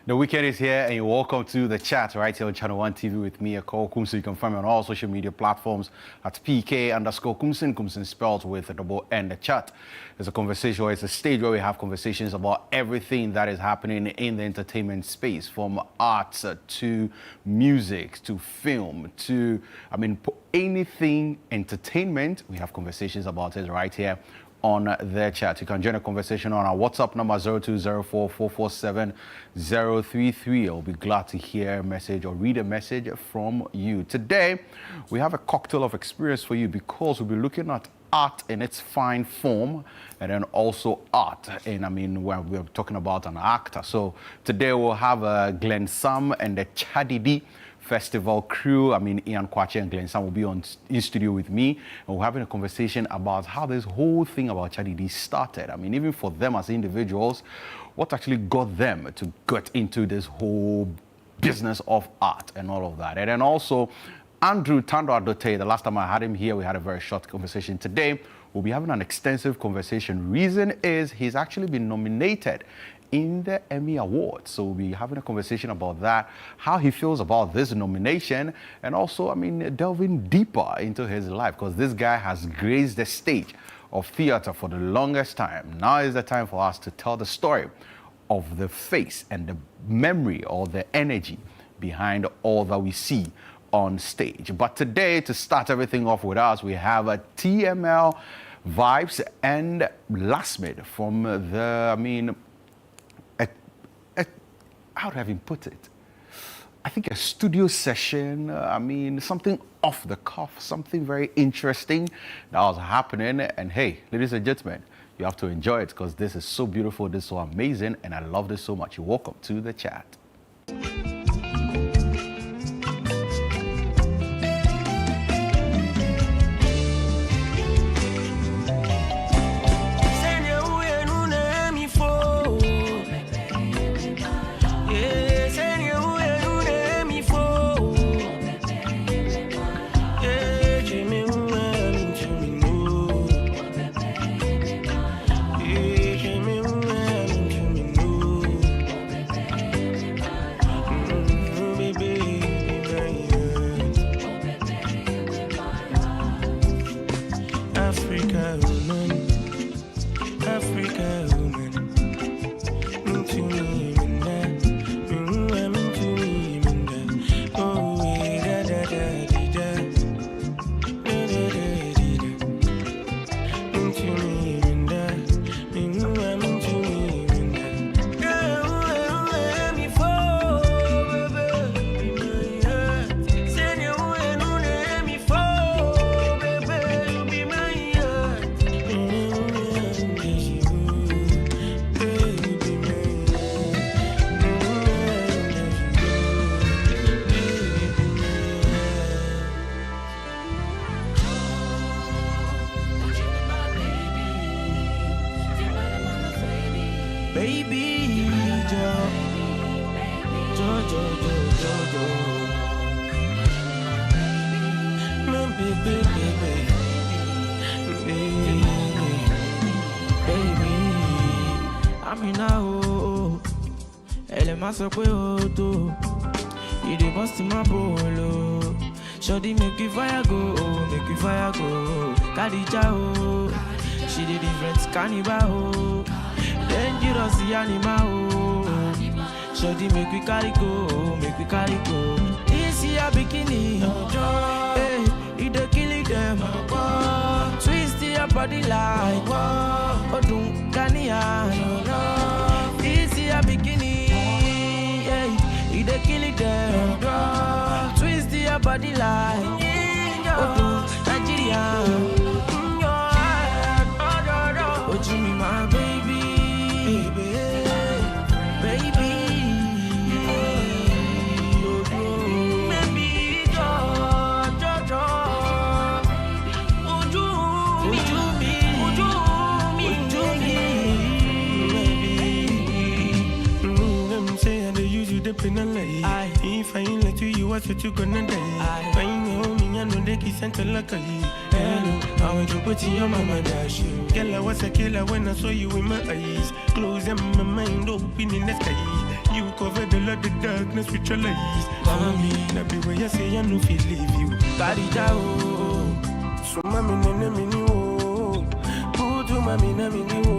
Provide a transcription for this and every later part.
The weekend is here, and you're welcome to the chat right here on Channel 1 TV with me, Ekow Koomson. You can find me on all social media platforms at PK_Koomson. Koomson spelled with a double N. The chat is a conversation, or it's a stage where we have conversations about everything that is happening in the entertainment space, from arts to music to film to, anything entertainment. We have conversations about it right here on their chat. You can join a conversation on our WhatsApp number 0204447033. I'll be glad to hear a message or read a message from you. Today, we have a cocktail of experience for you because we'll be looking at art in its fine form and then also art. And we're talking about an actor. So today we'll have Glenn Sam and the Chadidi Festival crew. Ian Kwache and Glenn Sam will be in studio with me, and we're having a conversation about how this whole thing about Chadidi started. Even for them as individuals, what actually got them to get into this whole business of art and all of that. And then also Andrew Tando Adote, the last time I had him here, we had a very short conversation. Today, we'll be having an extensive conversation. Reason is he's actually been nominated in the Emmy Awards. So we'll be having a conversation about that, how he feels about this nomination, and also, delving deeper into his life, because this guy has graced the stage of theater for the longest time. Now is the time for us to tell the story of the face and the memory or the energy behind all that we see on stage. But today, to start everything off with us, we have a TML Vibes and Lastmid from the, how do I even put it? I think a studio session, something off the cuff, something very interesting that was happening. And hey, ladies and gentlemen, you have to enjoy it because this is so beautiful, this is so amazing, and I love this so much. You're welcome to the chat. You dey bust in my bolo. Shawty make you fire go, Kadija oh, she dey different cannibal oh, dangerous animal oh. Shawty make we carry go, This year bikini, hey, you dey kill them. Twist your body like Odun Kania. This year bikini. They kill it them, twist your body like Nigeria. Oh, Jimmy, my baby. If I ain't let you, what's what you gonna do? Find me home, I know they kiss and tell hello, I want to put in your mama dash you. Girl, I was a killer when I saw you in my eyes. Close them, my mind open in the sky. You cover the light, the darkness with your lies. For me, that be where you say I no feel leave you. Carry down. So mami nene mini wo, buju mami na mini wo.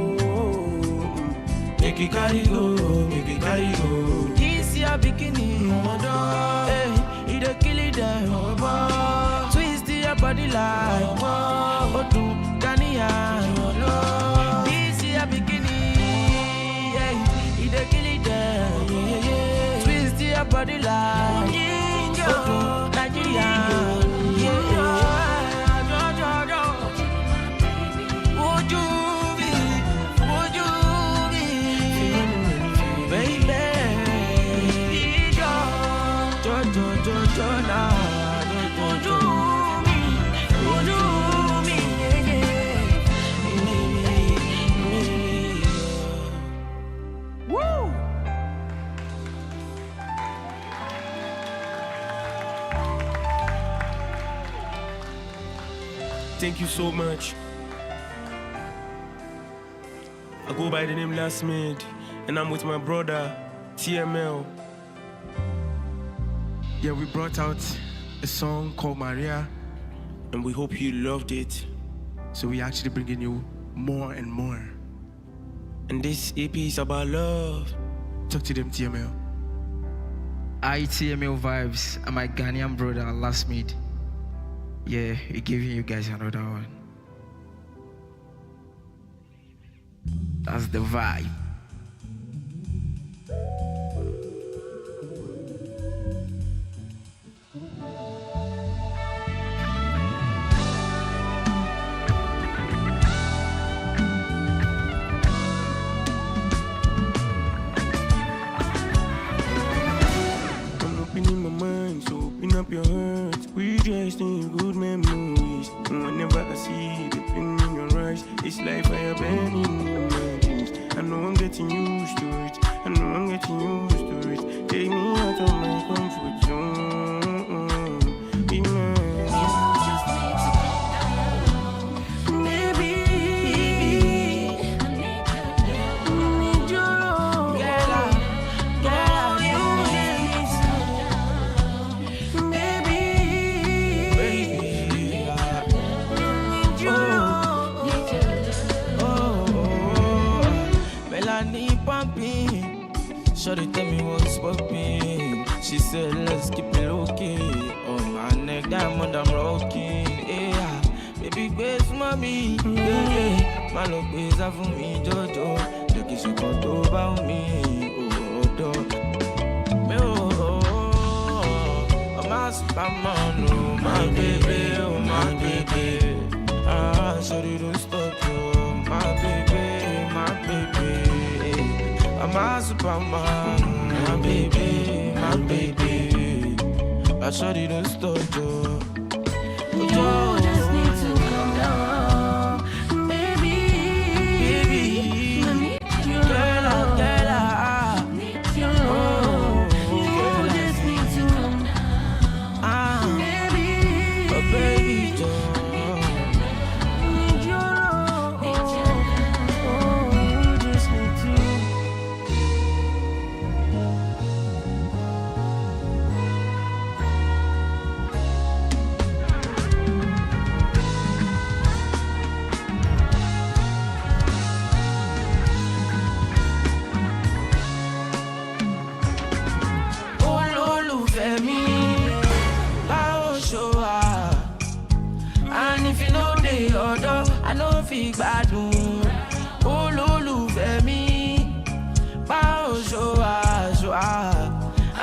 Make it carry go, make it carry go. This your bikini, hey, you the kill it there, twist your body like, Odu Kania. This your bikini, hey, you the kill it there, twist your body like, Odu Nigeria. Thank you so much. I go by the name Last Mid, and I'm with my brother, TML. Yeah, we brought out a song called Maria, and we hope you loved it. So we actually bringing you more and more. And this EP is about love. Talk to them, TML. TML vibes and my Ghanaian brother Last Mid. Yeah, we're giving you guys another one. That's the vibe. I'm opening my mind, so open up your heart. We just need good memories. And whenever I see the pain in your eyes, it's like fire burning in my dreams. I know I'm getting used to it. I know I'm getting used to it. Take me out of my comfort zone. Be mine. Shorty tell me what's poppin'. She said let's keep it low-key. Oh my neck, diamond I'm rocking. Yeah, baby bass mommy. Yeah, my love is for me Jojo. Look at you got about me. Oh dog. Me oh my Superman. Oh my baby, oh my baby. Ah, sorry don't stop oh my baby, my baby. I'm a Superman, my baby, my baby. I shot it don't stop, Joe. You just need to calm down, baby. Baby, I need your love. Need your love. You just need to calm down, baby. Oh, baby, Joe. Need your love. Oh, you just need to. And if you know the order, I know fig badun. Olólùfẹ́ mi, báwo ṣọ́wà.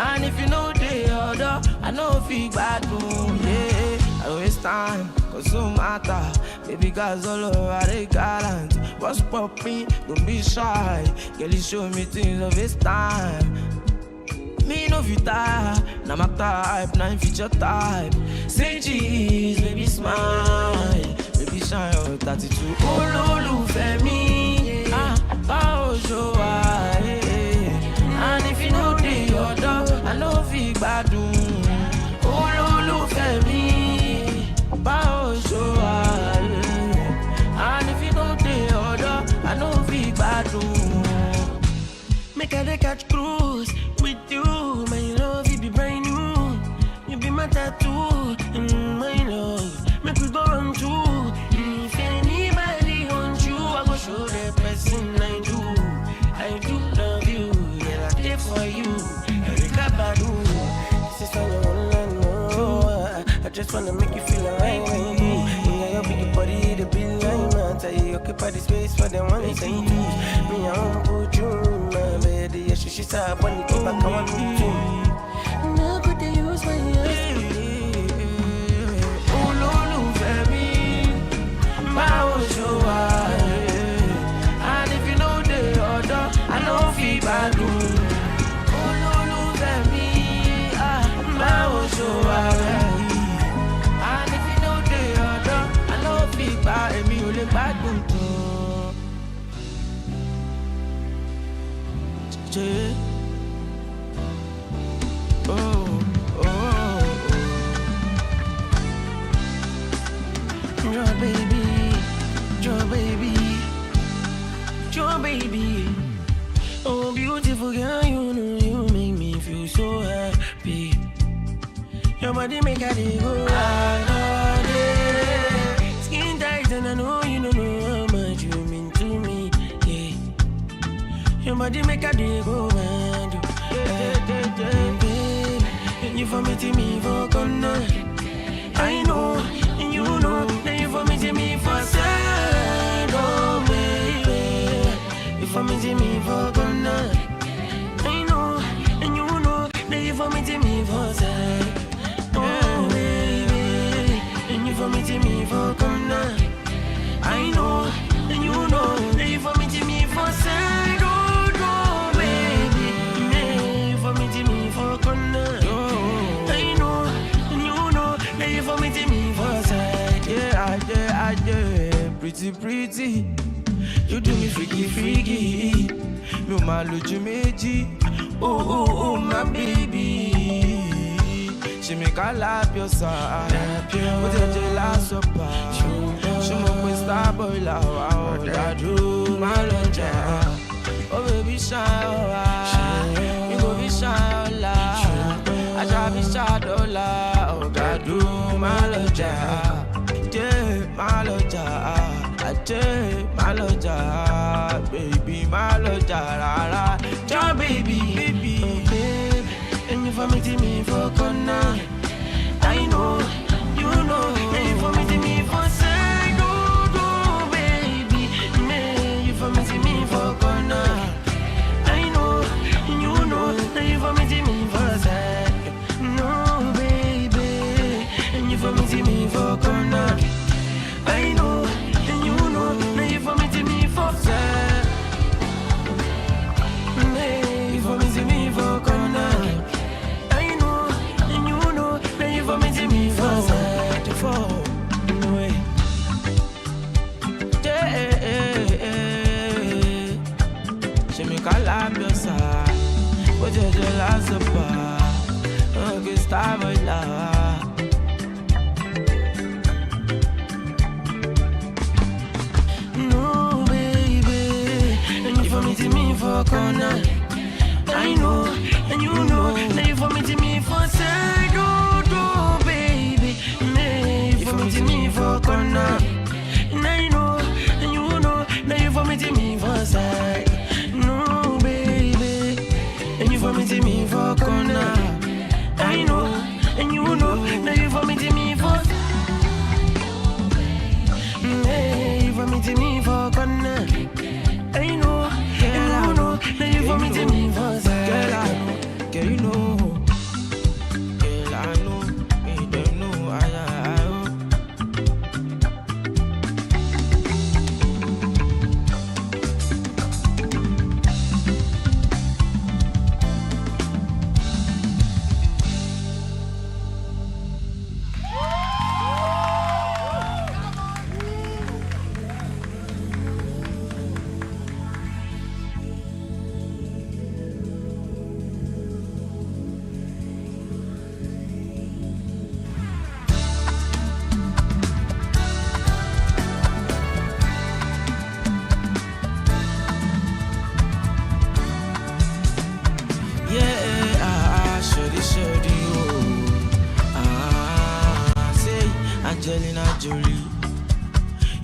And if you know the order, I know fig badun. Yeah, I waste time, cause no matter. Baby girls all over the gallant. What's poppin'? Don't be shy. Girl, you show me things of this time. Me no fit tire, now my type, now fit your type. Say cheese, baby smile, baby shine your attitude. Olólùfẹ́ mi, báwo ṣọ́wà. And if you know the order, I know fit gbádùn. Olólùfẹ́ mi, báwo ṣọ́wà. And if you know the order, I know fit gbádùn. Make her they catch cruise. just wanna make you feel alright. Yeah, your big body, the big line, man. Tell you occupy the space for them one say you. Me, I won't put you in my bed. Yeah, she start when you keep back, I want to do. Now could they use my eyes? Oh, no, baby. My own show. And if you know the order, I know feel bad. Oh, no, baby. My own show. And if you know the order, I know feel bad. And me only bad. Your baby. Oh, beautiful girl, you know you make me feel so happy. Your body make a day go out all day. Skin tight and I know you don't know how much you mean to me, yeah. Your body make a day go mad, baby. You for me to me for corner. I know, and you know that you for me to me for side, oh baby. You for me to me for corner. I know, and you know that you for me to me for side, oh baby. And you for me to me for corner. I know, and you know that you for me to me for side, oh baby. Yeah, you for me to me for corner. I know, and you know that you for me to me for side. Yeah, I did. Pretty. You do me freaky. No matter what you meji. Oh, my baby. She make a lap your side. What did you last up? She make me star boy loud. I do my lunch. Oh baby shine. You go be shine loud. I try be shine loud. Oh God do my lunch. Yeah, my lunch. I take my lunch. Baby my lunch. Rara. Your baby. And you for me to me for corner. I know, you know. And you for me to me for side, oh baby. Man, you for me to me for corner. I know, you know. And you for me to me for side, no baby. And you for me to me for corner. I know, and you know. And you for me to me for side. Man, you for me to me for corner. For me to me for side to fall away. Yeah, she make a lap your side. But you're the last of all. Okay, start my love. No, baby. And you for me to me for corner. I know, and you know. And you for me to me for side. You for me to me for corner. And I know, and you know, that you for me to me for side. No, baby. And you for me to me for corner. I know, and you know, that you for me to me for side. Hey, you for me to me for corner. I know, and you know, that you for me to me for side. Girl, I know, girl, you know. Girl, I know, you don't know, I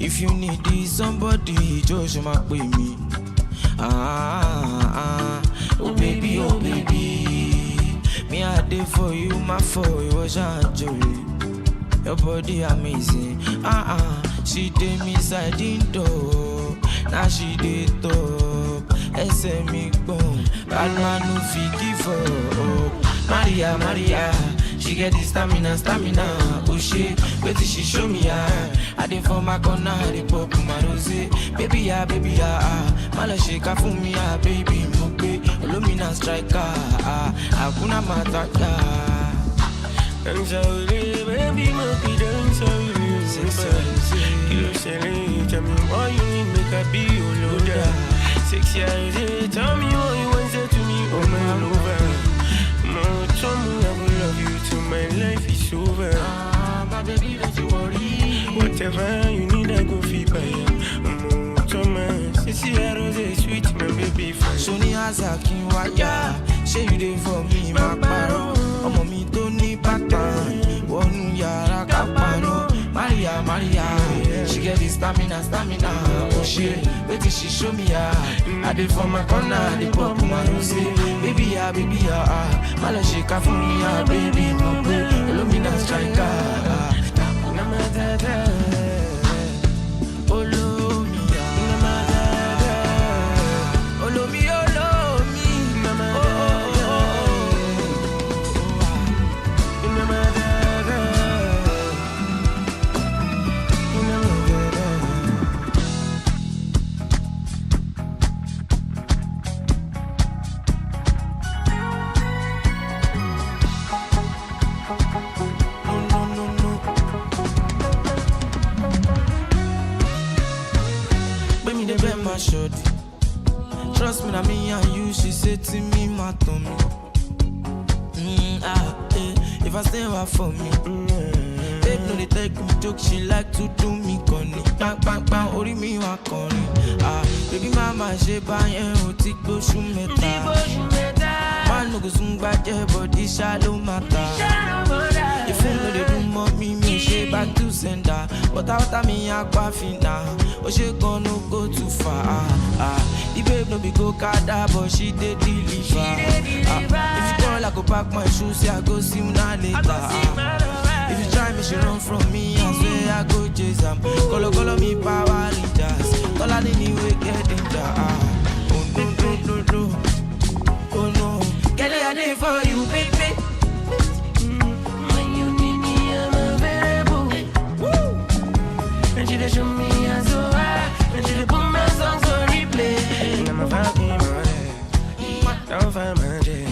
if you need this somebody, just my pay me. Oh baby, me I did for you, my for you was Jolie. Your body amazing. She did me side door. Now she did top. SME boom. Bad man no fit give up. Maria, Maria. She get the stamina. Oh shit, wait till she show me I did for my corner, I pop my rose. Baby, Mala shake for me, baby, mope. Illumina striker, Akuna Matata. Dance away, baby, monkey, dance away. Kilo Shelly, tell me why you need make a be your loader. 6 years, tell me what you want to say to me, oh my lover. More trouble, I will love you till my life is over. My baby, don't you worry. Whatever you need, I go feed by you. More Thomas, Sissy Rose, sweet, my baby. Sony Azakin, why, say you did for me, my paro. Me don't need pattern. One yara capano. Maria, she get the stamina. Oh shit, wait till she show me I did for my corner, the pop my rose. Baby, Mala shake for me, baby, no play. Illumina striker. Trust me, me and you, she said to me, my tummy. If I stay away for me, babe, no, they take me joke, she like to do me conny. Bang, ori me wa conny. Baby mama, she buy and take go shumeta. Man, no go soon back there, but this shallow matter. If you know they do more me she back to sender. But after me, I quaffing now. Oh, she gonna go too far. The babe no be go kada, but she did deliver. If you call, I go pack my shoes, say I go see una later. If you try me, she run from me, I swear I go chase am. Call me power leaders. All I need we get danger. Oh no. Oh no. Get it, I did for you, baby. When you need me, I'm available. And she dey show me as so high. And she dey put my songs on replay. And I'm a fucking money. Don't find my day.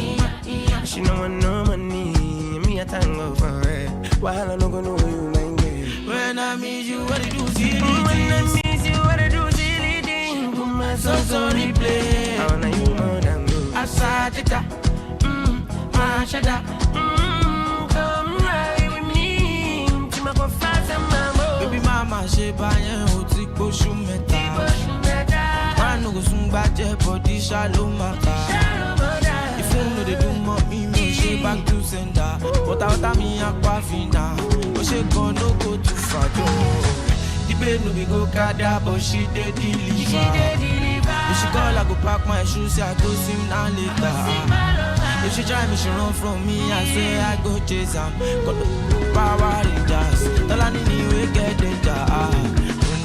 She know I know money. Me a tango for it. While I no go know you, my girl. When I meet you, what it do, silly things. When I miss you, what I do, silly things. Put my songs on replay. I wanna you more than good. Asajita, mashada. Come ride with me. Tima go fast and mambo. Baby mama, she buy and oti go shumeta. Man no go soon back there, body shallow matter. If you know they do more me, she back to sender. But after me, I quaffing now. But she gonna go too far. The babe no be go kada, but she did deliver. If she call, I go pack my shoes, say I go swim now later. If she try me, she run from me, I swear I go chase am. Got the power rangers, tell her we get danger.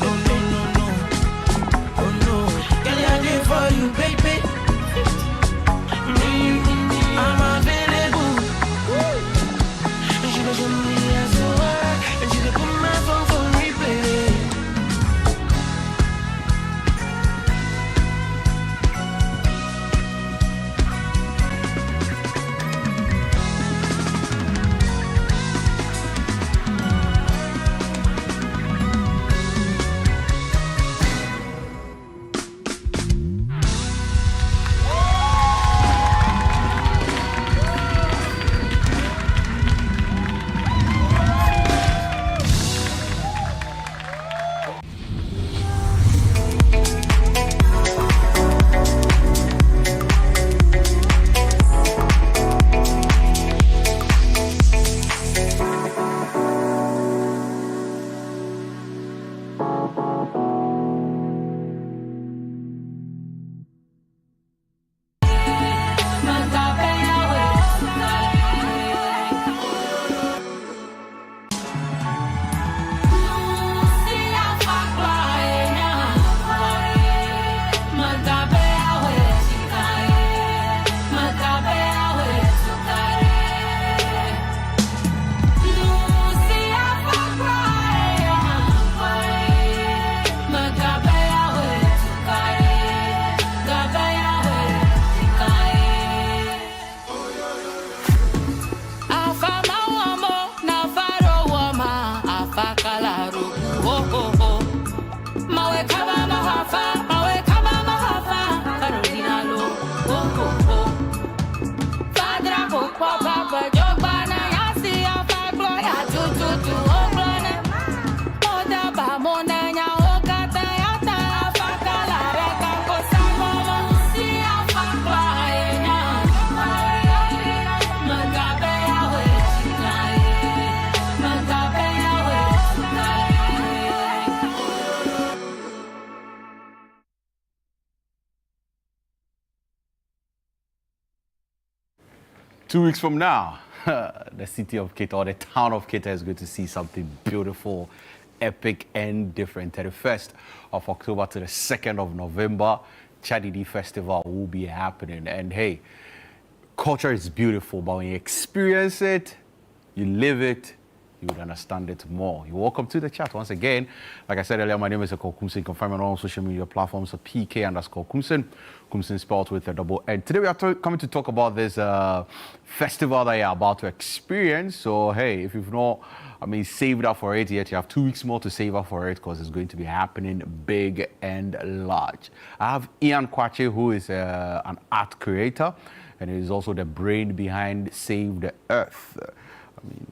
Oh no. Oh no, can I live for you, baby? I'm available. And she doesn't show me as so hard. And she dey put my phone for replay. 2 weeks from now, the city of Kita or the town of Kita is going to see something beautiful, epic, and different. 31st of October to the 2nd of November, Chadidi Festival will be happening. And hey, culture is beautiful, but when you experience it, you live it, you would understand it more. You're welcome to the chat once again. Like I said earlier, my name is Ekow Koomson. You can find me on all social media platforms, PK_Koomson. Koomson spelled with a double N. Today we are coming to talk about this festival that you're about to experience. So hey, if you've not, saved up for it yet, you have 2 weeks more to save up for it because it's going to be happening big and large. I have Ian Kwache, who is an art creator, and he is also the brain behind Save the Earth.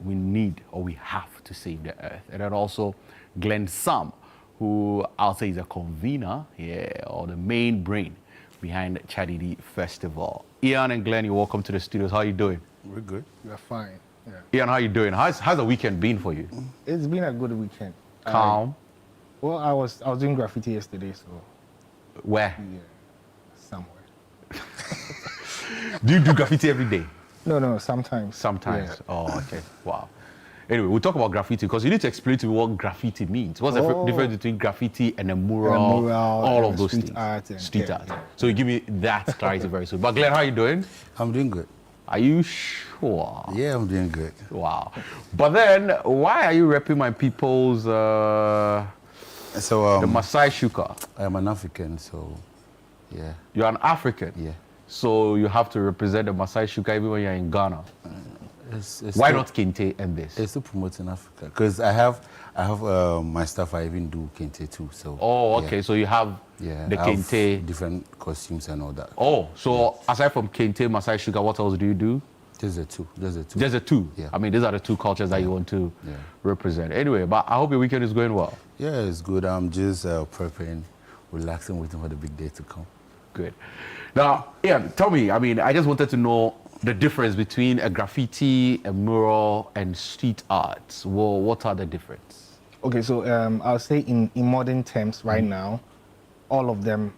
We need or we have to save the earth. And then also Glenn Sam, who I'll say is a convener, or the main brain behind Chadidi Festival. Ian and Glenn, you're welcome to the studios. How are you doing? We're good. We're fine. Yeah. Ian, how are you doing? How's the weekend been for you? It's been a good weekend. Calm? Well, I was doing graffiti yesterday, so Where? yeah, somewhere. Do you do graffiti every day? No, sometimes. Sometimes. Yeah. Oh, okay. Wow. Anyway, we'll talk about graffiti because you need to explain to me what graffiti means. What's the difference between graffiti and a mural? All of those street things. art and Street yeah, art. yeah. So you give me that clarity very soon. But Glenn, how are you doing? I'm doing good. Are you sure? Yeah, I'm doing good. Wow. But then, why are you repping my people's So the Masai Shuka? I'm an African, so yeah. You're an African. Yeah. So you have to represent the Masai Shuka even when you're in Ghana. It's Why still, not Kente and this? It's to promote in Africa because I have my stuff. I even do Kente too. So. Oh, okay. Yeah. So you have Yeah. the I have Kente. different costumes and all that. Oh, so aside from Kente, Masai Shuka, what else do you do? Just the two. There's the two. Yeah. These are the two cultures that you want to Yeah. represent. Anyway, but I hope your weekend is going well. Yeah, it's good. I'm just preparing, relaxing, waiting for the big day to come. Good. Now, Ian, tell me, I just wanted to know the difference between a graffiti, a mural, and street art. Well, what are the difference? Okay, so I'll say in modern terms right now, all of them,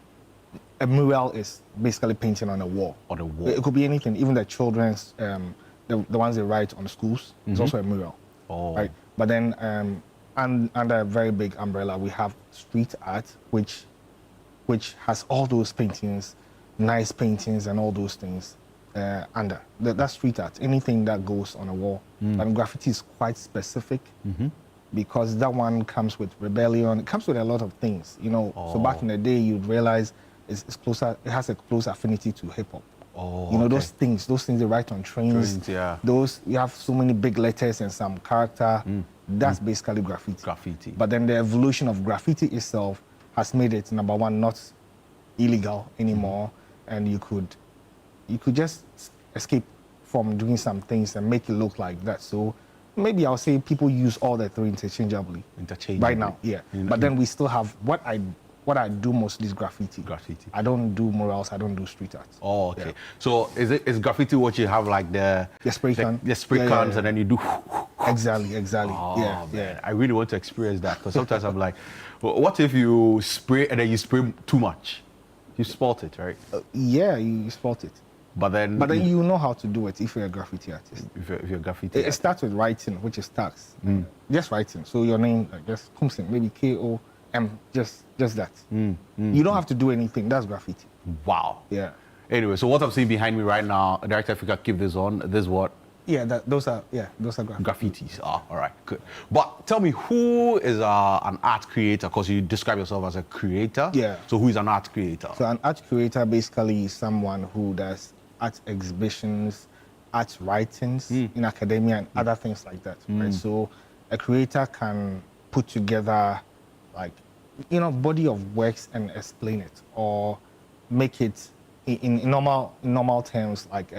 a mural is basically painting on a wall. On a wall. It could be anything, even the children's, the ones they write on the schools, it's also a mural. Oh. Right? But then under a very big umbrella, we have street art, which has all those paintings, nice paintings and all those things under. That's street art, anything that goes on a wall. And graffiti is quite specific because that one comes with rebellion. It comes with a lot of things, So back in the day, you'd realize it's closer, it has a close affinity to hip hop. Oh, You know, okay. those things they write on trains. Yeah. Those, you have so many big letters and some character. That's basically graffiti. Graffiti. But then the evolution of graffiti itself has made it, number one, not illegal anymore, and you could just escape from doing some things and make it look like that. So maybe I'll say people use all the three interchangeably. Right now, yeah. But then we still have what I do mostly is graffiti. Graffiti. I don't do murals. I don't do street art. Oh, okay. Yeah. So is graffiti what you have like the spray can? The spray Yeah, cans yeah. and then you do. Exactly. Oh, yeah, man. I really want to experience that because sometimes I'm like, what if you spray and then you spray too much? You spot it, right? Yeah, you spot it. But then you know how to do it if you're a graffiti artist. if you're graffiti. It starts with writing, which is tax. Just writing. So your name, just Koomson, maybe K-O-M, just that. You don't have to do anything. That's graffiti. Wow. Yeah. Anyway, so what I'm seeing behind me right now, Director, if you could keep this on, this is what? Yeah, those are graffiti. Graffitis. Ah, all right, good. But tell me, who is an art creator? Because you describe yourself as a creator. Yeah. So who is an art creator? So an art creator basically is someone who does art exhibitions, art writings in academia and other things like that. Right? So a creator can put together body of works and explain it or make it in normal terms like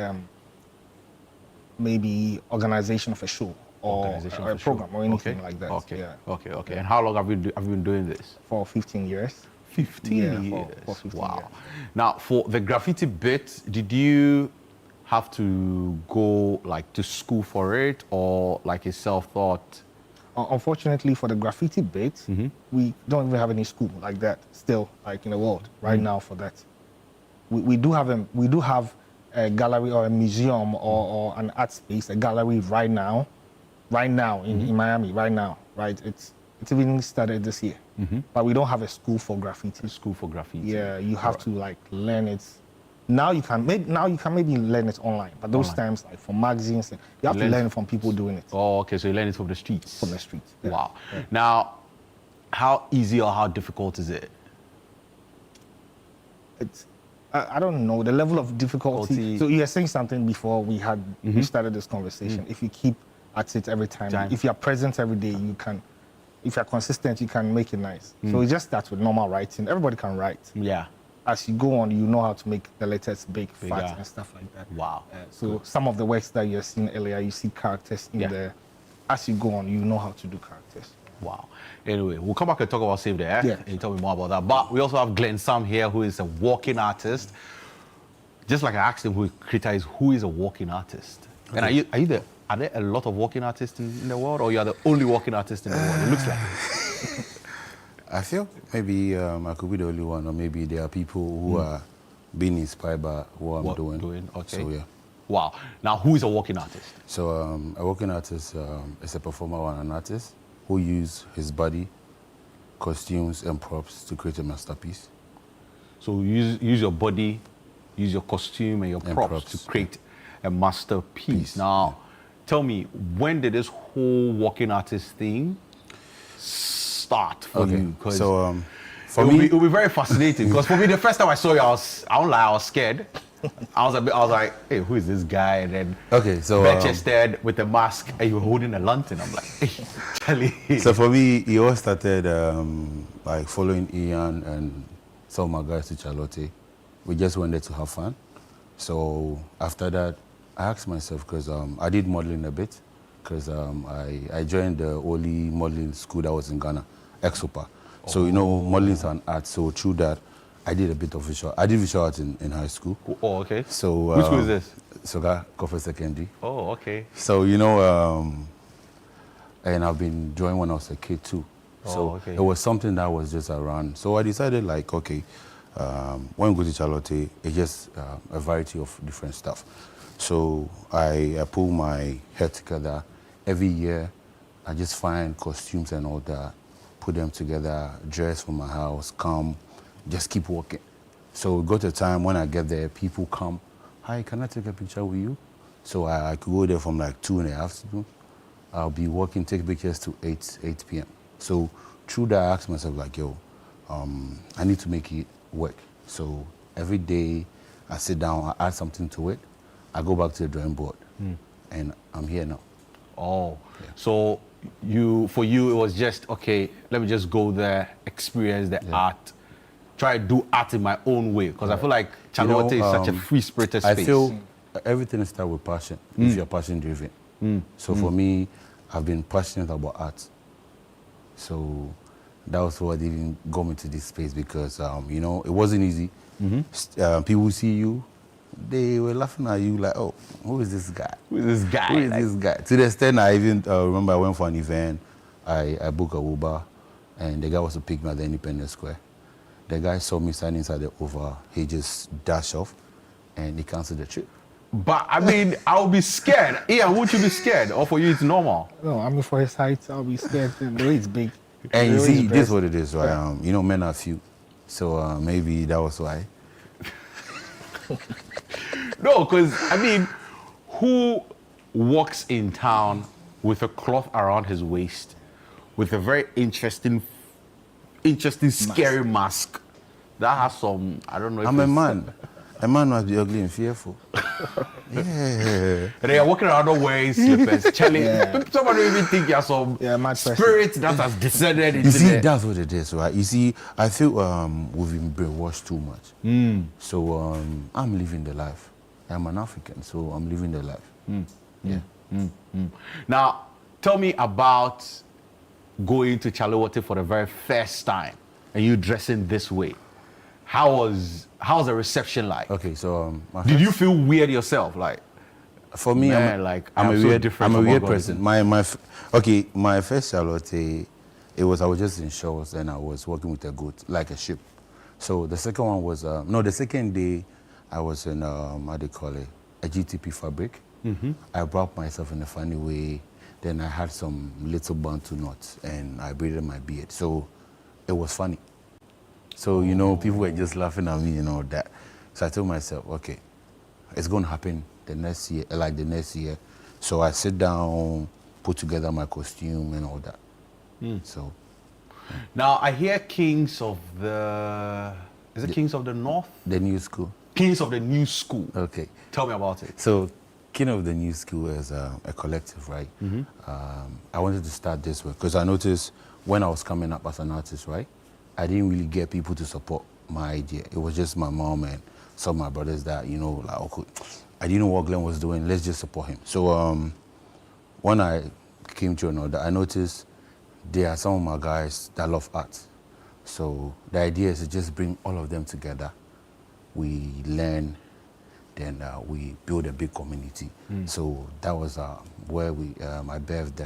maybe organization of a show or a program or anything like that. Okay. Yeah. Okay. And how long have you been doing this? For 15 years. 15 Yeah, years. for 15 wow. years. Now, for the graffiti bit, did you have to go to school for it or a self-taught? Unfortunately, for the graffiti bit, we don't even have any school like that still, in the world right now for that. We do have a gallery or a museum or an art space, a gallery right now in Miami, right now, right? It's even started this year, but we don't have a school for graffiti. School for graffiti. Yeah, you have to like learn it. Now you can maybe learn it online, but those times like for magazines, you have to learn from people doing it. Oh, okay. So you learn it from the streets. From the streets. Yeah. Wow. Yeah. Now, how easy or how difficult is it? It's I don't know the level of difficulty. So you were saying something before we started this conversation. If you keep at it every time, if you are present every day, you can. If you're consistent, you can make it nice. So it just starts with normal writing. Everybody can write. Yeah. As you go on, you know how to make the letters big, fat, and stuff like that. Wow. So some of the works that you're seeing earlier, you see characters in there. As you go on, you know how to do characters. Wow. Anyway, we'll come back and talk about Save There. Yeah. And tell me more about that. But we also have Glenn Sam here, who is a walking artist. Just like I asked him, who is a walking artist? Okay. And are there a lot of walking artists in the world, or you are the only walking artist in the world? It looks like it. I feel maybe I could be the only one, or maybe there are people who are being inspired by what I'm doing. Okay. So, yeah. Wow. Now, who is a walking artist? So a walking artist is a performer or an artist who use his body, costumes, and props to create a masterpiece. So use your body, use your costume and your props to create a masterpiece. Now, tell me, when did this whole walking artist thing start for you? So for me, it'll be very fascinating. Because for me, the first time I saw you, I was scared. I was like, hey, who is this guy? And then bare-chested with a mask, and you were holding a lantern. I'm like, hey, Charlie. So for me, it all started like following Ian and some of my guys to Charlotte. We just went there to have fun. So after that, I asked myself, because I did modeling a bit, because I joined the only modeling school that was in Ghana, Ekow. So, modeling is an art. So through that, I did a bit of visual. I did visual art in high school. Oh, okay. So which school is this? Soga Corporate Secondary. Oh, okay. So, and I've been drawing when I was a kid too. So it was something that was just around. So I decided like, okay, when we go to Charlotte, it's just a variety of different stuff. So I pull my head together. Every year, I just find costumes and all that, put them together, dress for my house, come, just keep working. So it got a time when I get there, people come, hi, can I take a picture with you? So I could go there from like 2 in the afternoon. I'll be working, take pictures to 8 p.m. So through that, I asked myself like, yo, I need to make it work. So every day I sit down, I add something to it. I go back to the drawing board, and I'm here now. Oh, so for you, it was just, okay, let me just go there, experience the art, try to do art in my own way. Because I feel like Charlotte is such a free-spirited space. I feel everything starts with passion, if you're passion-driven. So for me, I've been passionate about art. So that was what even got me to this space, because, it wasn't easy. People see you, they were laughing at you like, oh, who is this guy? Who is this guy? Who is this guy? To the extent I even remember I went for an event, I booked a Uber, and the guy was to pick me at the Independence Square. The guy saw me standing inside the Uber, he just dashed off, and he canceled the trip. But I mean, I'll be scared. Ian, would you be scared? Or for you, it's normal? No, I mean, for his height, I'll be scared. The way it's big. And you see, this is what it is, right? Men are few. So maybe that was why. No, because, I mean, who walks in town with a cloth around his waist, with a very interesting, scary mask that has some, I don't know if I'm a man. A man must be ugly and fearful. Yeah. And they are walking around not wearing slippers. Charlie, somebody even think you're some spirit that has descended into You see, there. that's what it is, right? You see, I feel we've been brainwashed too much. So I'm living the life. I'm an African, so I'm living the life. Now, tell me about going to Charlotte for the very first time and you dressing this way. How's the reception like? Okay, so did you feel weird yourself? Like, for me, man, I'm a weird person. My first Charlotte, I was just in shorts and I was working with a goat, like a sheep. So the second one was the second day, I was in, how do you call it, a GTP fabric. I brought myself in a funny way. Then I had some little bantu knots and I braided my beard. So it was funny. So, you know, people were just laughing at me and all that. So I told myself, okay, it's going to happen the next year, like the next year. So I sit down, put together my costume and all that. So. Now, I hear Kings of the... Is it Kings of the North? The new school. Kings of the New School. Okay. Tell me about it. So, King of the New School is a collective, right? I wanted to start this way because I noticed when I was coming up as an artist, right? I didn't really get people to support my idea. It was just my mom and some of my brothers that, you know, like, okay, I didn't know what Glenn was doing. Let's just support him. So, when I came to another, I noticed there are some of my guys that love art. So the idea is to just bring all of them together. We learn, then we build a big community. So that was where I birthed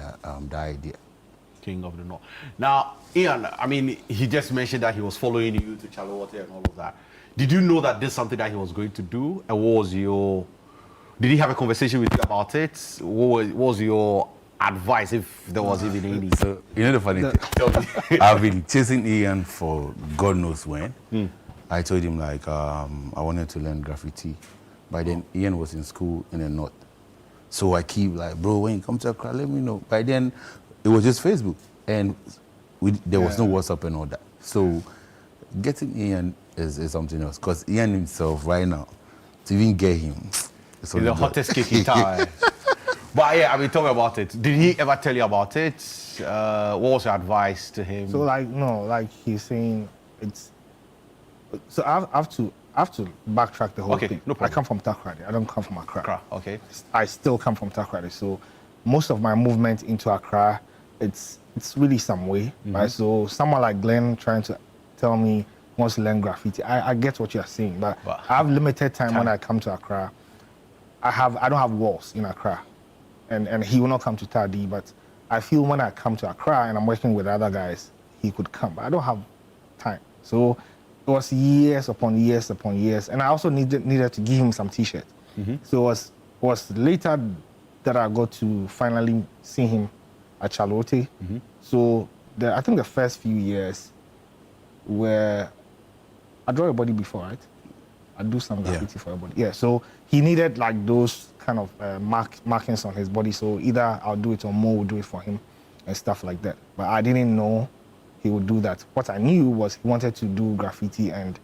the idea. King of the North. Now, Ian, I mean, he just mentioned that he was following you to Charlotte and all of that. Did you know that this is something that he was going to do? And what was your... Did he have a conversation with you about it? What was your advice, if there was even any? So, you know the funny thing? I've been chasing Ian for God knows when. I told him, like, I wanted to learn graffiti. By then, Ian was in school in the North. So I keep like, bro, when you come to Accra, let me know. By then, it was just Facebook. And there was no WhatsApp and all that. So getting Ian is something else. Because Ian himself, right now, to even get him, he's the hottest kick in town. But yeah, I mean, tell me about it. Did he ever tell you about it? What was your advice to him? So like, no, like he's saying it's... So I have to backtrack the whole thing. No problem. I come from Takoradi. I don't come from Accra. Okay. I still come from Takoradi. So most of my movement into Accra, it's really some way, right? So someone like Glenn trying to tell me he wants to learn graffiti, I get what you're saying, but wow. I have limited time when I come to Accra. I don't have walls in Accra, and he will not come to Tadi, but I feel when I come to Accra and I'm working with other guys, he could come, but I don't have time. So it was years upon years upon years, and I also needed to give him some T-shirts. So it was later that I got to finally see him at Charlotte. So I think the first few years where I draw a body before, right? I do some graffiti for a body. Yeah, so he needed like those kind of markings on his body. So either I'll do it or Mo will do it for him and stuff like that. But I didn't know he would do that. What I knew was he wanted to do graffiti, and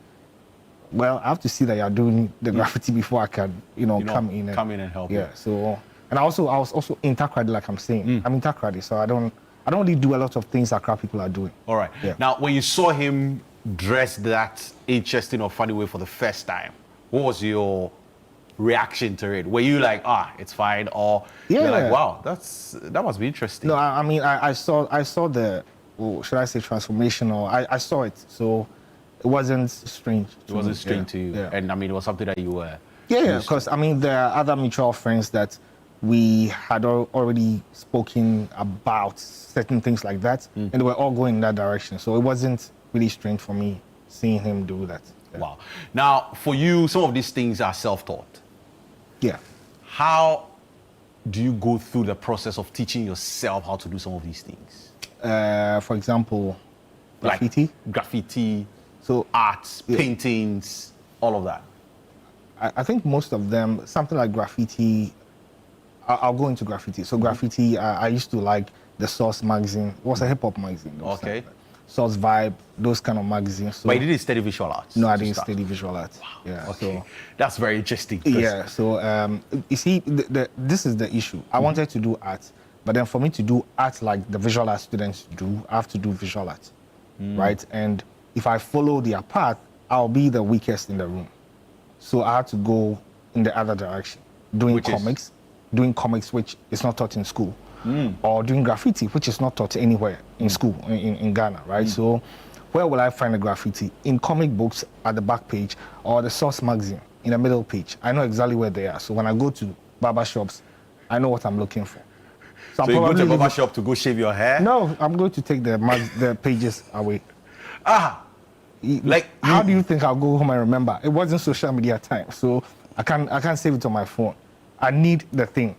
well, I have to see that you're doing the graffiti before I can, come in and help. Yeah. So, and I was also in Takoradi, like I'm saying. I'm in Takoradi, so I don't really do a lot of things Accra people are doing. All right. Yeah. Now, when you saw him dressed that interesting or funny way for the first time, what was your reaction to it? Were you like, it's fine, or you're like, wow, that must be interesting? No, I mean, I saw the, should I say transformation, or I saw it, so it wasn't strange. It wasn't strange to you, yeah. And I mean, it was something that you were. Yeah, because I mean, there are other mutual friends that we had already spoken about certain things like that, and they were all going in that direction. So it wasn't really strange for me seeing him do that. Yeah. Wow. Now, for you, some of these things are self-taught. Yeah. How do you go through the process of teaching yourself how to do some of these things? For example, graffiti. Like graffiti, so arts, paintings, all of that. I think most of them, something like graffiti, I'll go into graffiti. So graffiti, I used to like the Source magazine. It was a hip-hop magazine. Okay. Source Vibe, those kind of magazines. So, but you didn't study visual arts? No, I didn't study visual arts. Wow. Yeah, okay. So, that's very interesting. Yeah, so you see, this is the issue. I wanted to do art, but then for me to do art like the visual art students do, I have to do visual art, right? And if I follow their path, I'll be the weakest in the room. So I had to go in the other direction, doing comics, which is not taught in school, or doing graffiti, which is not taught anywhere in school in Ghana, right? So where will I find the graffiti? In comic books at the back page, or the Source magazine in the middle page. I know exactly where they are. So when I go to barber shops, I know what I'm looking for. So you go to a barber shop to go shave your hair? No, I'm going to take the pages away. Like, how do you think I'll go home and remember? It wasn't social media time, so I can't save it on my phone. I need the thing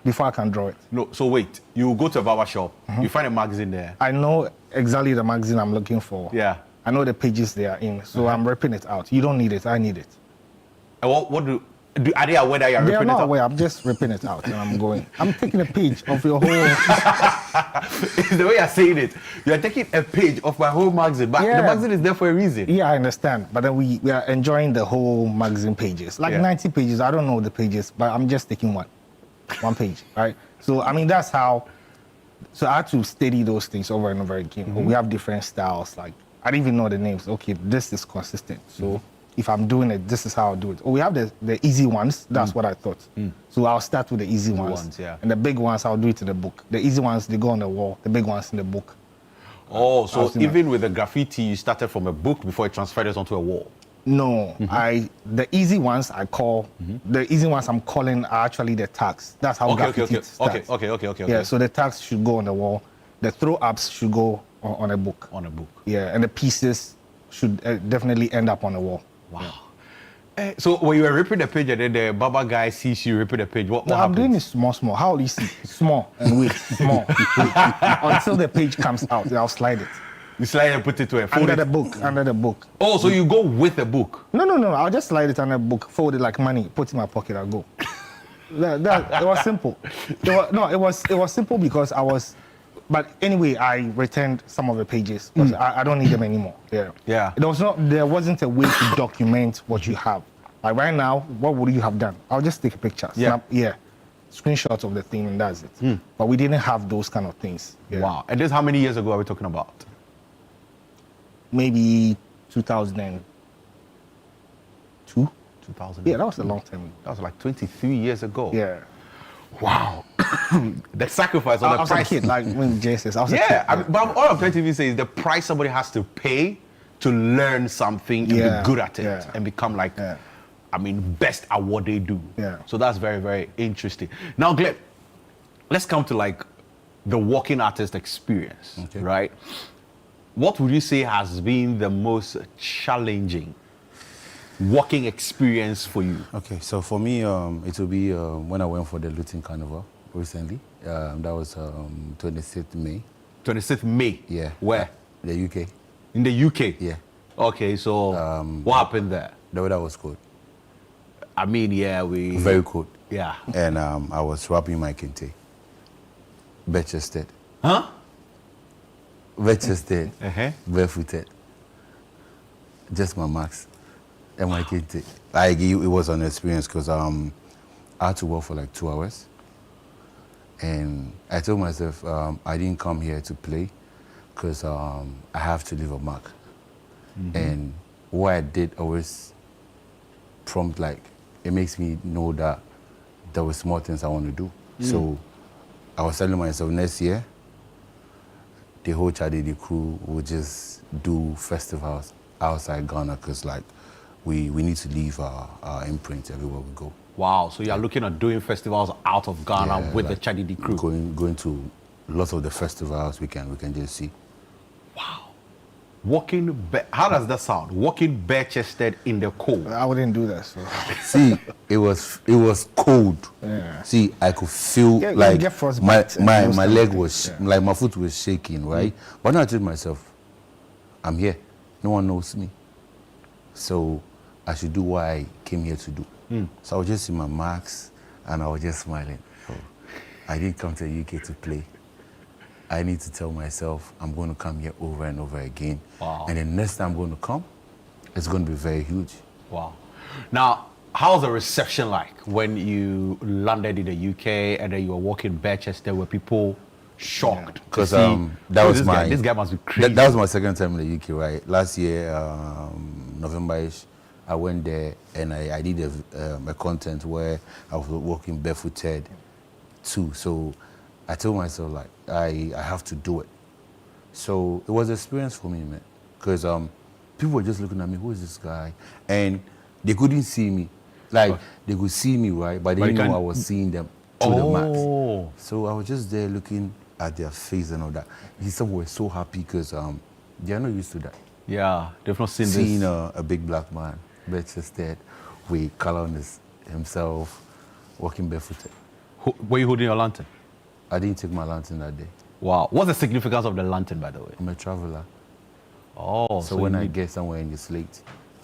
before I can draw it. No, so wait. You go to a barber shop. You find a magazine there. I know exactly the magazine I'm looking for. Yeah. I know the pages they are in, so I'm ripping it out. You don't need it. I need it. And what do are they aware that you're They ripping are it not out? aware. I'm just ripping it out and I'm going. I'm taking a page of your whole. It's the way you're saying it. You're taking a page of my whole magazine, but Yeah. the magazine is there for a reason. Yeah, I understand. But then we are enjoying the whole magazine pages. Like Yeah. 90 pages. I don't know the pages, but I'm just taking one page, right? So, I mean, that's how. So I had to study those things over and over again. We have different styles. Like, I didn't even know the names. Okay, this is consistent. So if I'm doing it, this is how I'll do it. Oh, we have the easy ones. That's what I thought. So I'll start with the easy ones. yeah. And the big ones, I'll do it in the book. The easy ones, they go on the wall. The big ones in the book. Oh, so I've seen even with the graffiti, you started from a book before it transferred it onto a wall. No, the easy ones I call, the easy ones I'm calling are actually the tags. That's how graffiti starts. Okay. Yeah, so the tags should go on the wall. The throw-ups should go on a book. On a book. Yeah, and the pieces should definitely end up on the wall. Wow. So when you were ripping the page and then the barber guy sees you ripping the page, what No, I'm happens? doing it small. How will you see? Small and wait, small. Until the page comes out, I'll slide it. You slide and put it to a fold Under it. the book. Oh, so you go with the book. No. I'll just slide it under the book, fold it like money, put it in my pocket, I'll go. It was simple. It was simple because I was. But anyway, I returned some of the pages because I don't need them anymore. Yeah. Yeah. There wasn't a way to document what you have. Like right now, what would you have done? I'll just take a picture. Yeah. Screenshots of the thing and that's it. But we didn't have those kind of things. Yeah. Wow. And this how many years ago are we talking about? Maybe 2002. 2000. Yeah, that was a long time ago. That was like 23 years ago. Yeah. Wow. The sacrifice on I the was a price. kid, like when Jay says, I was a Yeah, kid. I mean, but all I'm trying to say is the price somebody has to pay to learn something and Yeah, be good at it yeah. and become like, Yeah. I mean, best at what they do. Yeah. So that's very, very interesting. Now, Glenn, let's come to like the working artist experience, Okay. right? What would you say has been the most challenging working experience for you? Okay, so for me, it will be when I went for the Luton Carnival recently. That was 26th May. 26th May. Yeah. Where? The UK. In the UK. Yeah. Okay, so what happened there? The weather was cold. I mean, yeah, we. Very cold. Yeah. And I was wrapping my kente. Bare-chested. Huh? Bare-chested. Uh-huh. Barefooted. Just my max. And my kente. Like, it was an experience because I had to work for like 2 hours. And I told myself I didn't come here to play because I have to leave a mark. And what I did always prompt, like, it makes me know that there were small things I want to do. So I was telling myself next year, the whole Chadidi crew will just do festivals outside Ghana because, like, we need to leave our imprint everywhere we go. Wow. So you're looking at doing festivals out of Ghana Yeah, with like the Chadidi crew. Going to lots of the festivals we can just see. How does that sound? Walking bare-chested in the cold. I wouldn't do that. So. See, it was cold. Yeah. See, I could feel Yeah, you like get frostbite and my those kind of leg things, was yeah. like my foot was shaking, right? But then I told myself, I'm here. No one knows me, so I should do what I came here to do. So I was just in my marks and I was just smiling. Oh, I didn't come to the UK to play. I need to tell myself I'm going to come here over and over again. Wow. And the next time I'm going to come, it's going to be very huge. Wow. Now, how's the reception like when you landed in the UK and then you were walking bare-chested? Were people shocked? Because to see, that "Oh, was this guy must be crazy. That was my second time in the UK, right? Last year, November-ish, I went there and I did a content where I was walking barefooted too. So I told myself, like, I have to do it. So it was an experience for me, man. Because people were just looking at me, who is this guy? And they couldn't see me. Like, they could see me, right? But they didn't know I was seeing them through the max. So I was just there looking at their face and all that. Some were so happy because they are not used to that. Yeah, they've not seen Seeing this. a big black man, bare-chested, with color on himself, walking barefooted. Were you holding your lantern? I didn't take my lantern that day. Wow. What's the significance of the lantern, by the way? I'm a traveler. Oh, So when I get somewhere and it's late,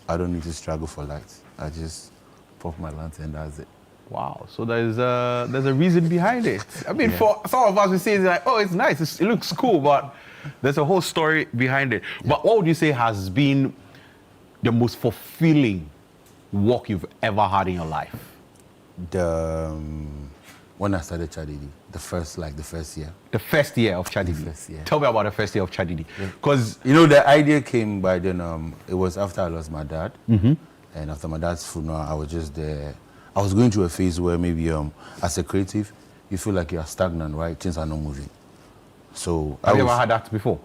I don't need to struggle for lights. I just pop my lantern and that's it. Wow. So there's a reason behind it. I mean, for some of us, we say it's like, oh, it's nice, it looks cool, but there's a whole story behind it. Yeah. But what would you say has been the most fulfilling work you've ever had in your life? When I started Chadidi, the first year. The first year of Chadidi. The first year. Tell me about the first year of Chadidi. Because the idea came by then. It was after I lost my dad, and after my dad's funeral, I was just there. I was going through a phase where maybe as a creative, you feel like you're stagnant, right? Things are not moving. So have you ever had that before?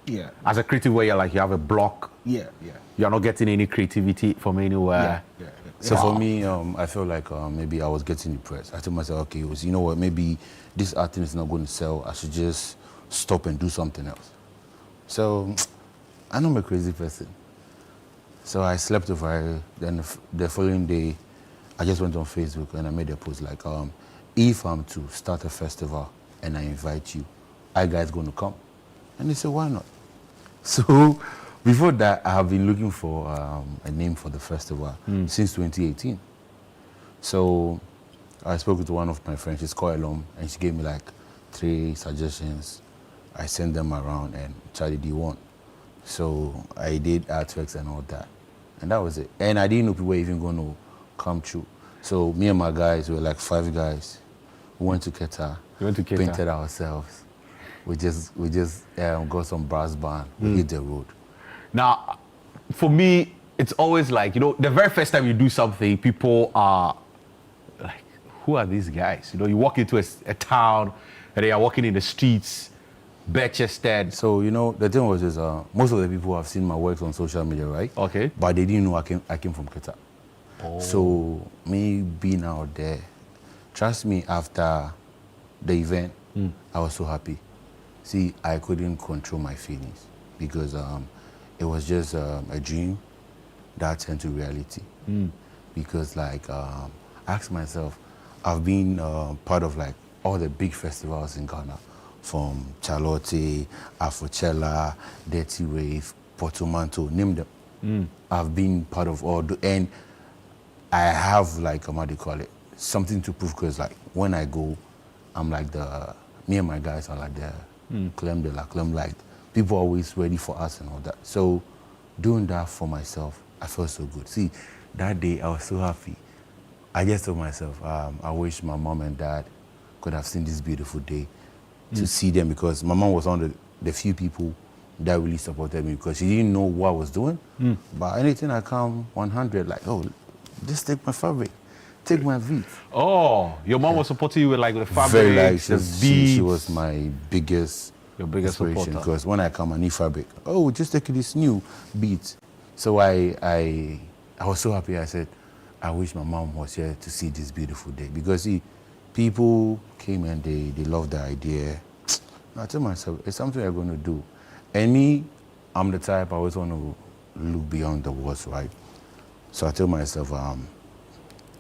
Yeah. As a creative, where you're like you have a block. Yeah. You're not getting any creativity from anywhere. Yeah. So for me, I felt like maybe I was getting depressed. I told myself, okay, you know what, maybe this art thing is not going to sell. I should just stop and do something else. So I know I'm a crazy person. So I slept over it. Then the following day, I just went on Facebook and I made a post like, if I'm to start a festival and I invite you, are you guys going to come? And they said, why not? So before that, I have been looking for a name for the festival since 2018. So I spoke with one of my friends, she's called Alum, and she gave me like 3 suggestions. I sent them around and Chadidi won. So I did artworks and all that. And that was it. And I didn't know people were even going to come true. So me and my guys, we were like 5 guys. We went to Keta, painted ourselves. We just got some brass band, we hit the road. Now, for me, it's always like, the very first time you do something, people are like, who are these guys? You walk into a town, and they are walking in the streets, bare-chested. So, the thing was most of the people have seen my works on social media, right? Okay. But they didn't know I came from Keta. Oh. So, me being out there, trust me, after the event, I was so happy. See, I couldn't control my feelings because it was just a dream that turned to reality. Because I asked myself, I've been part of all the big festivals in Ghana, from Charlotte, Afrochella, Dirty Rave, Portomanto, name them. I've been part of all and I have what do you call it, something to prove because when I go, I'm me and my guys are like the creme de la creme, people are always ready for us and all that. So doing that for myself, I felt so good. See, that day I was so happy. I just told myself, I wish my mom and dad could have seen this beautiful day to see them, because my mom was one of the few people that really supported me because she didn't know what I was doing. But anything I come 100, just take my fabric, take my beat. Oh, your mom was supporting you with the fabric, very the beats. She was my biggest inspiration, because when I come, I need fabric. Oh, just take this new beat. So I was so happy. I said, I wish my mom was here to see this beautiful day, because see, people came and they loved the idea. I told myself, it's something I'm going to do. And me, I'm the type I always want to look beyond the walls, right? So I told myself,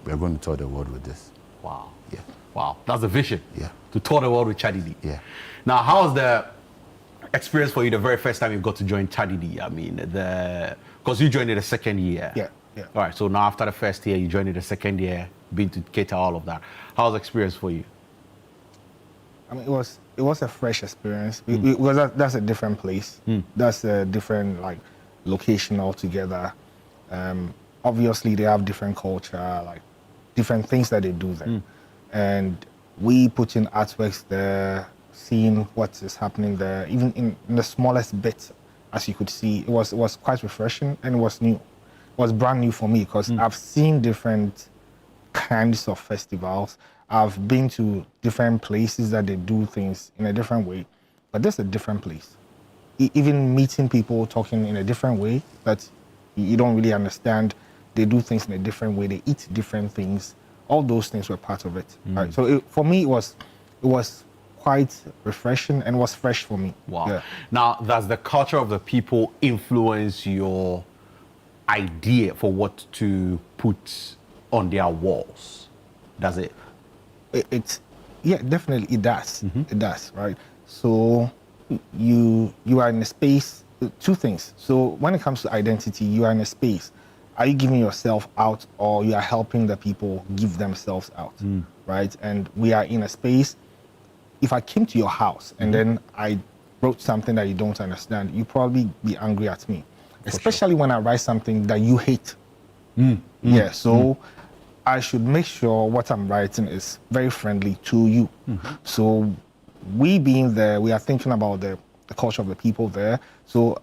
we're going to tour the world with this. Wow. Yeah. Wow. That's the vision. Yeah. To tour the world with Chadidi. Yeah. Now, how was the experience for you the very first time you got to join Chadidi? I mean, because you joined it the second year. Yeah. All right. So now after the first year, you joined it the second year, been to Keta, all of that. How was the experience for you? I mean, it was a fresh experience because that's a different place. That's a different location altogether. Obviously, they have different culture, different things that they do there. And we put in artworks there, seeing what is happening there, even in the smallest bit, as you could see, it was quite refreshing, and it was new. It was brand new for me because I've seen different kinds of festivals. I've been to different places that they do things in a different way, but this is a different place. Even meeting people talking in a different way that you don't really understand. They do things in a different way. They eat different things. All those things were part of it. Right? So for me, it was quite refreshing and was fresh for me. Wow. Yeah. Now, does the culture of the people influence your idea for what to put on their walls? Does it? Yeah, definitely it does. It does, right? So you are in a space, two things. So when it comes to identity, you are in a space. Are you giving yourself out, or you are helping the people give themselves out, right? And we are in a space. If I came to your house and then I wrote something that you don't understand, you'd probably be angry at me, especially when I write something that you hate. Yeah, so I should make sure what I'm writing is very friendly to you. So we being there, we are thinking about the culture of the people there. So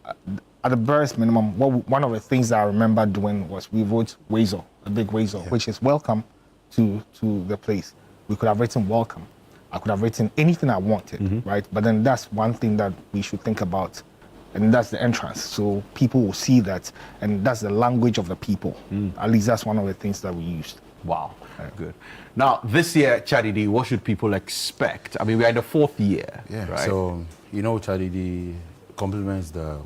at the barest minimum, one of the things that I remember doing was we wrote Wazo, a big Wazo, which is welcome to the place. We could have written welcome. I could have written anything I wanted, right? But then that's one thing that we should think about, and that's the entrance. So people will see that, and that's the language of the people. At least that's one of the things that we used. Wow, good. Now, this year, Chadidi, what should people expect? I mean, we're in the 4th year, Yeah, right? so, you know, Chadidi complements the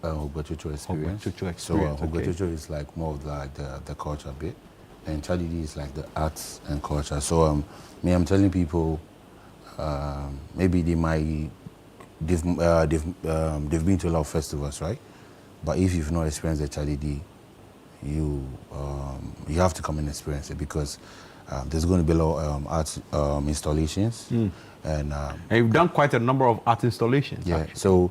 Ogbechucho experience. Ogbechucho experience, So, okay. Ogbechucho is like more of like the culture bit, and Chadidi is like the arts and culture. So, I'm telling people, maybe they've been to a lot of festivals, right? But if you've not experienced the Chadidi, you have to come and experience it, because there's going to be a lot of art installations, and you've done quite a number of art installations. yeah. Actually. So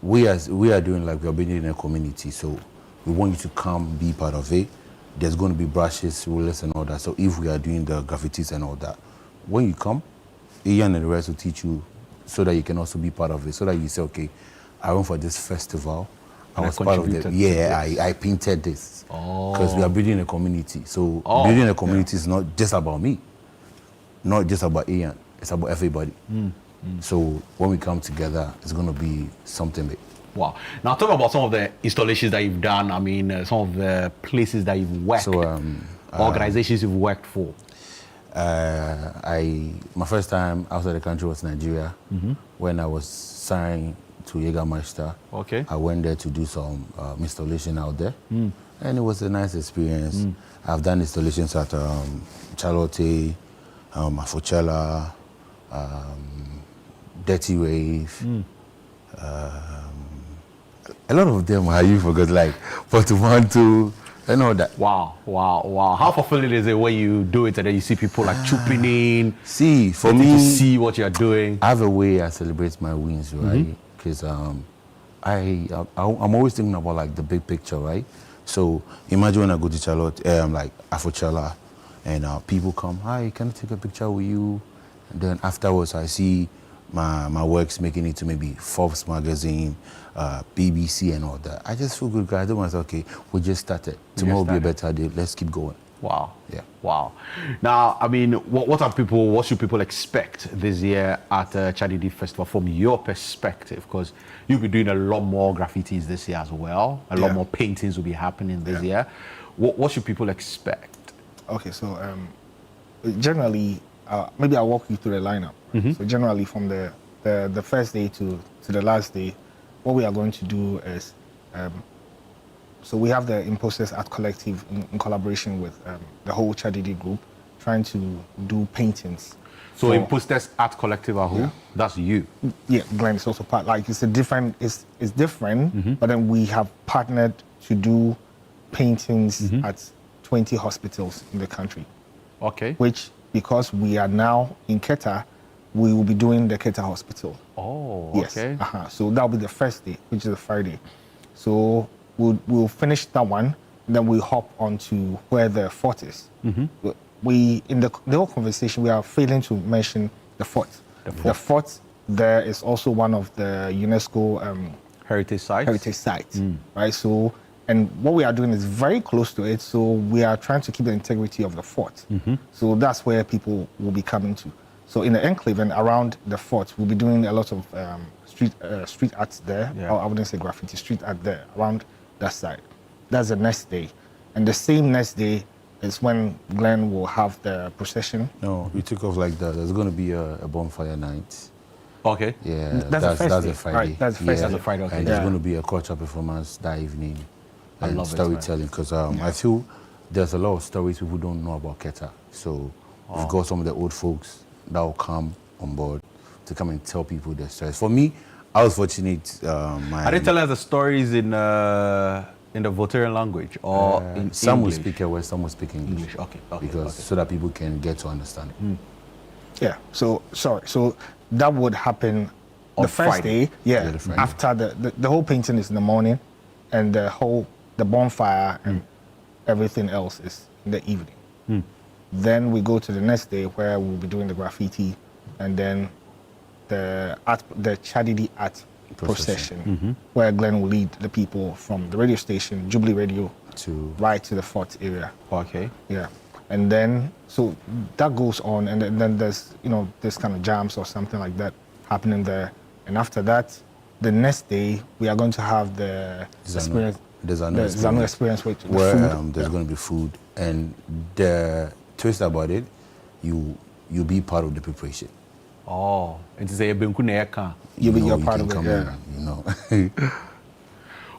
we are doing, like, we are building in a community. So we want you to come be part of it. There's going to be brushes, rulers, and all that. So if we are doing the graffitis and all that, when you come, Ian and the rest will teach you, so that you can also be part of it. So that you say, okay, I went for this festival. I was part of it. Yeah, I painted this. Because we are building a community. So building a community is not just about me, not just about Ian. It's about everybody. So when we come together, it's going to be something big. Wow. Now, talk about some of the installations that you've done. I mean, some of the places that you've worked, So, organizations you've worked for. My first time outside the country was Nigeria, when I was signed to Jägermeister. Okay. I went there to do some installation out there, and it was a nice experience. I've done installations at Charlotte, Afocella, Dirty Wave. A lot of them you forgot, like Portumantu and all that. Wow. How fulfilling is it when you do it and then you see people like trooping in? See, for getting me, to see what you're doing. I have a way I celebrate my wins, right? Because I'm always thinking about, like, the big picture, right? So imagine when I go to Charlotte, like Afocella, and people come, hi, can I take a picture with you? And then afterwards, I see my works making it to maybe Forbes magazine, BBC, and all that. I just feel good, guys. I don't want to say, okay, we just started. Tomorrow will be a better day. Let's keep going. Wow. Yeah. Wow. Now, I mean, what should people expect this year at Chadidi Festival from your perspective? Because you'll be doing a lot more graffitis this year as well. A lot more paintings will be happening this year. What should people expect? Okay, so generally, maybe I'll walk you through the lineup. Right? So generally, from the first day to the last day, what we are going to do is, so we have the Imposters Art Collective in collaboration with the whole Chadidi group, trying to do paintings. So Imposters Art Collective are who? That's you. Yeah, Glenn is also part. Like, it's different, but then we have partnered to do paintings at 20 hospitals in the country. Okay. Which, because we are now in Keta, we will be doing the Keta Hospital. Oh, yes. okay. So that'll be the first day, which is a Friday. So we'll finish that one, then we'll hop onto where the fort is. We, in the whole conversation, we are failing to mention the fort. The fort there is also one of the UNESCO heritage sites. Right? So, and what we are doing is very close to it, so we are trying to keep the integrity of the fort. So that's where people will be coming to. So in the enclave and around the fort, we'll be doing a lot of street art there. I wouldn't say graffiti, street art there, around that side. That's the next day. And the same next day is when Glenn will have the procession. No, we took off like that. There's going to be a bonfire night. Okay. Yeah, That's the first day, a Friday. right? That's the first That's a Friday, okay. And Yeah. there's going to be a culture performance that evening. I And love it, storytelling, because I feel there's a lot of stories people don't know about Keta. So we've got some of the old folks that will come on board to come and tell people their stories. For me, I was fortunate. Are they telling us the stories in the Voltairean language or in some will English? speak a word, some will speak English. Okay. Because so that people can get to understand it. Yeah. So that would happen On the first Friday. day. Yeah. the Friday. After the whole painting is in the morning, and the bonfire and everything else is in the evening. Then we go to the next day where we'll be doing the graffiti, and then the Chadidi art procession, where Glenn will lead the people from the radio station, Jubilee Radio, right to the fort area. Okay. Yeah. And then, so that goes on, and then there's, this kind of jams or something like that happening there. And after that, the next day, we are going to have the experience, the Zanu experience with where food. there's going to be food. And the twist about it, you'll be part of the preparation. Oh, and to say You're part can of it, come yeah. in,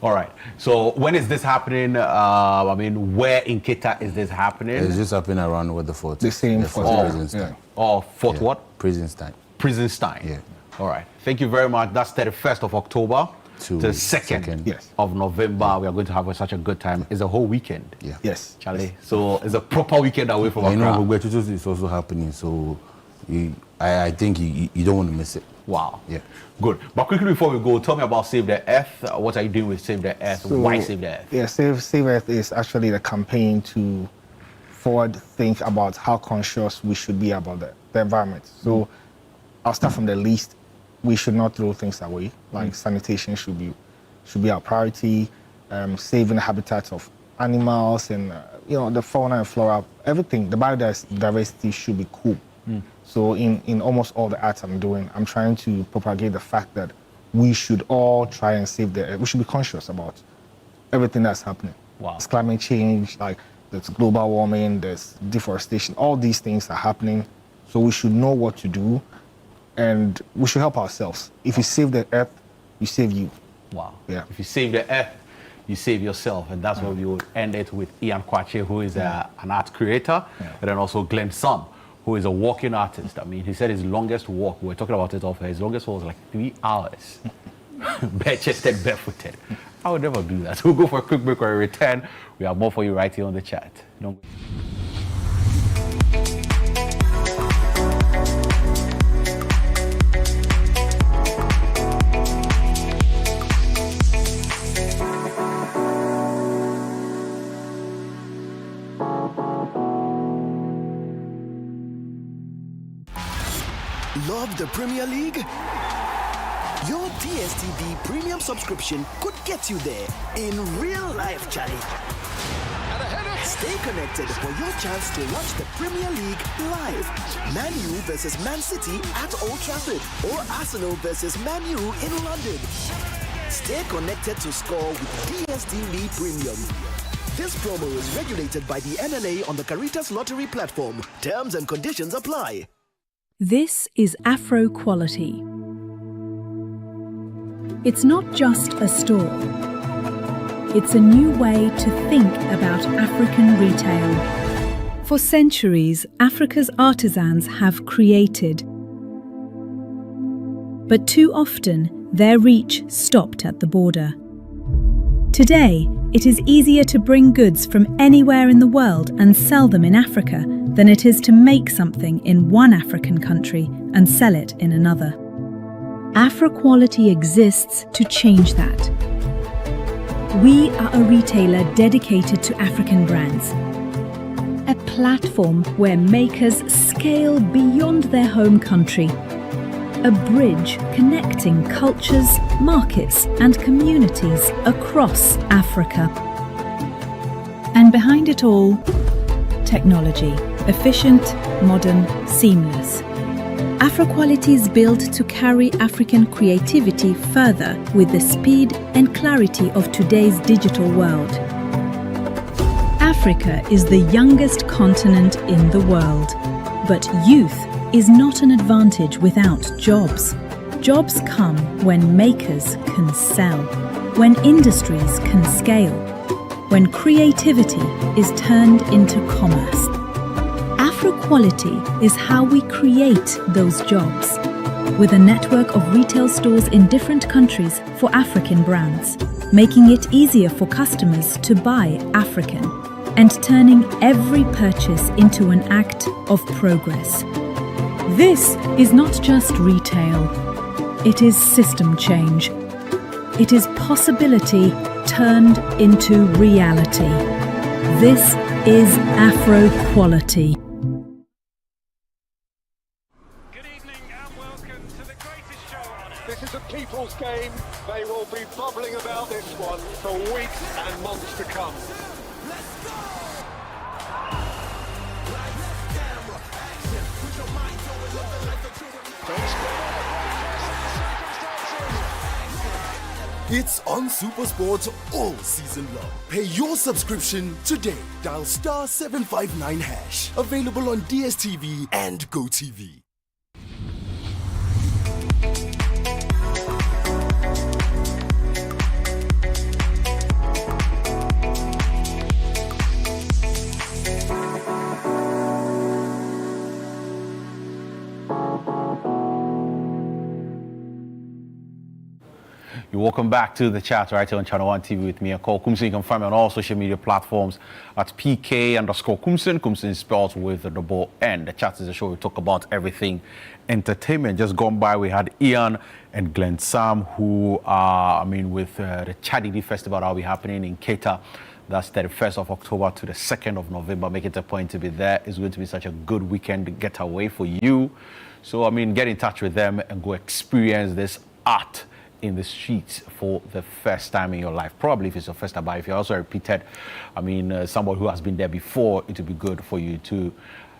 All right. So when is this happening? Where in Keta is this happening? It's just happening around where the fort The is. same the fort, Prison yeah. Stein. Oh, Fort Yeah. what? Prison Stein. Prison Stein. Yeah. All right. Thank you very much. That's 31st of October To the 2nd second. Yes. of November. We are going to have such a good time. It's a whole weekend. Yeah. Yes. Charlie. So it's a proper weekend away from You know, Accra. Gbetutus is also happening, so I think you don't want to miss it. Wow. Yeah. Good. But quickly before we go, tell me about Save the Earth. What are you doing with Save the Earth? So, Why Save the Earth? Yeah, Save Earth is actually the campaign to forward think about how conscious we should be about the environment. So I'll start from the least. We should not throw things away. Like sanitation should be our priority. Saving the habitats of animals and the fauna and flora, everything. The biodiversity should be cool. So in almost all the arts I'm doing, I'm trying to propagate the fact that we should all try and save the earth. We should be conscious about everything that's happening. Wow. It's climate change, like there's global warming, there's deforestation, all these things are happening. So we should know what to do, and we should help ourselves. If you save the earth, you save you. Wow. Yeah. If you save the earth, you save yourself. And that's why we will end it with Ian Kwache, who is an art creator, and then also Glenn Sam, who is a walking artist. I mean, he said his longest walk, we were talking about it off air, his longest walk was like 3 hours. Bare-chested, barefooted. I would never do that. We'll go for a quick break. When we return, we have more for you right here on the chat. Don't Love the Premier League? Your DSTV premium subscription could get you there in real life, Charlie. Stay connected for your chance to watch the Premier League live. Man U versus Man City at Old Trafford, or Arsenal versus Man U in London. Stay connected to score with DSTV Premium. This promo is regulated by the NLA on the Caritas Lottery platform. Terms and conditions apply. This is Afro Quality. It's not just a store. It's a new way to think about African retail. For centuries, Africa's artisans have created. But too often, their reach stopped at the border. Today, it is easier to bring goods from anywhere in the world and sell them in Africa than it is to make something in one African country and sell it in another. Afro-Quality exists to change that. We are a retailer dedicated to African brands. A platform where makers scale beyond their home country. A bridge connecting cultures, markets, and communities across Africa. And behind it all, technology. Efficient, modern, seamless. Afro-Quality is built to carry African creativity further with the speed and clarity of today's digital world. Africa is the youngest continent in the world, but youth is not an advantage without jobs. Jobs come when makers can sell, when industries can scale, when creativity is turned into commerce. Afro-quality is how we create those jobs, with a network of retail stores in different countries for African brands, making it easier for customers to buy African and turning every purchase into an act of progress. This is not just retail, it is system change. It is possibility turned into reality. This is Afro-quality. Good evening and welcome to the greatest show on earth. This is a people's game. They will be bubbling about this one for weeks and months to come. Let's go! It's on SuperSport all season long. Pay your subscription today. Dial *759#. Available on DSTV and GoTV. You're welcome back to the chat right here on Channel 1 TV with me, Ekow Koomson. You can find me on all social media platforms at PK_Koomson. Koomson is spelled with a double N. The chat is a show we talk about everything entertainment. Just gone by, we had Ian and Glenn Sam, who are, with the Chadidi Festival that will be happening in Keita. That's 31st of October to the 2nd of November. Make it a point to be there. It's going to be such a good weekend getaway for you. So, get in touch with them and go experience this art in the streets for the first time in your life. Probably if it's your first time, but if you're also repeated, somebody who has been there before, it will be good for you to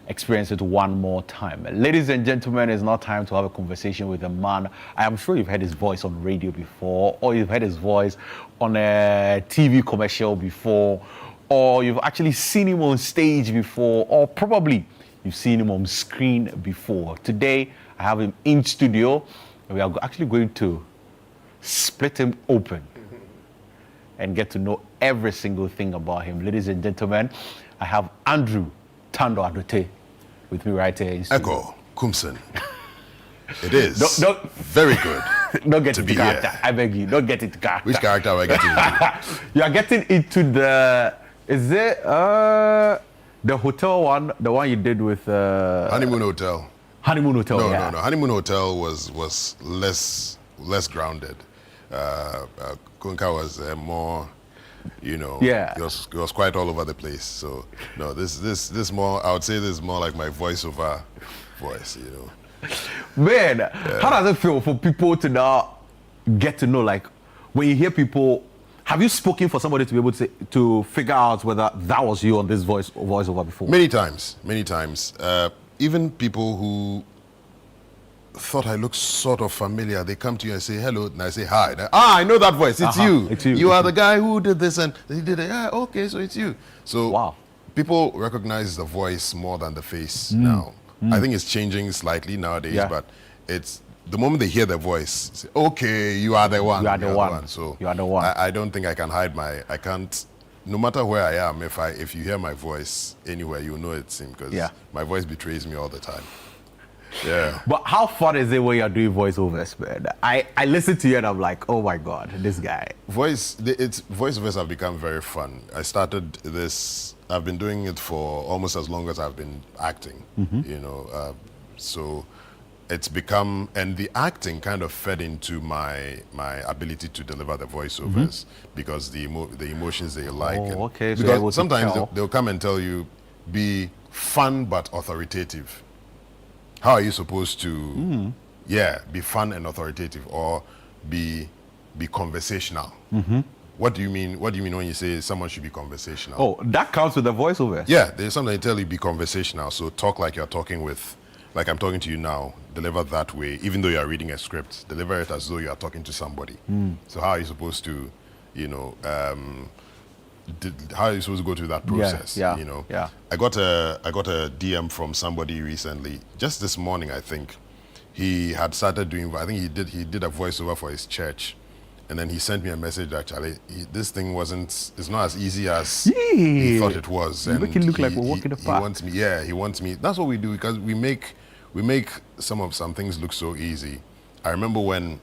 experience it one more time. Ladies and gentlemen, it's now time to have a conversation with a man. I am sure you've heard his voice on radio before, or you've heard his voice on a TV commercial before, or you've actually seen him on stage before, or probably you've seen him on screen before. Today, I have him in studio, and we are actually going to split him open and get to know every single thing about him. Ladies and gentlemen, I have Andrew Tando Adote with me right here in studio. Ekow Koomson. It is very good. Don't get to into be character. here. I beg you, don't get into character. Which character am I getting into? You are getting into the, is it the hotel one, the one you did with Honeymoon Hotel. Honeymoon Hotel. No, yeah. no. Honeymoon Hotel was less grounded. Kunka was more, yeah. It was quite all over the place. So no, this more, I would say this is more like my voiceover voice, Man, how does it feel for people to now get to know, like, when you hear people, have you spoken for somebody to be able to figure out whether that was you on this voiceover before? Many times. Even people who thought I looked sort of familiar, they come to you and say hello, and I say hi. I know that voice. It's you. It's you. You are the guy who did this, and he did it. Yeah, okay, so it's you. So wow. People recognize the voice more than the face now. I think it's changing slightly nowadays, but it's the moment they hear the voice, say, okay, you are the one. You are the one. So you are the one. I don't think I can hide I can't. No matter where I am, if you hear my voice anywhere, you know it's him, because my voice betrays me all the time. Yeah. But how fun is it when you're doing voiceovers, man? I listen to you and I'm like, oh my God, this guy. Voiceovers have become very fun. I started this, I've been doing it for almost as long as I've been acting, so it's become, and the acting kind of fed into my ability to deliver the voiceovers, because the emotions they like. Okay. Because sometimes they'll come and tell you, be fun but authoritative. How are you supposed to, be fun and authoritative, or be conversational? What do you mean? What do you mean when you say someone should be conversational? Oh, that counts with the voiceover. Yeah, there's something they tell you, be conversational. So talk like you're talking with, like I'm talking to you now. Deliver that way, even though you are reading a script. Deliver it as though you are talking to somebody. So how are you supposed to, how are you supposed to go through that process? Yeah. I got a DM from somebody recently, just this morning, I think. he had started doing, I think he did a voiceover for his church. And then he sent me a message that actually this thing it's not as easy as he thought it was. You make it look like we're walking the park. He wants me. That's what we do, because we make some things look so easy. I remember when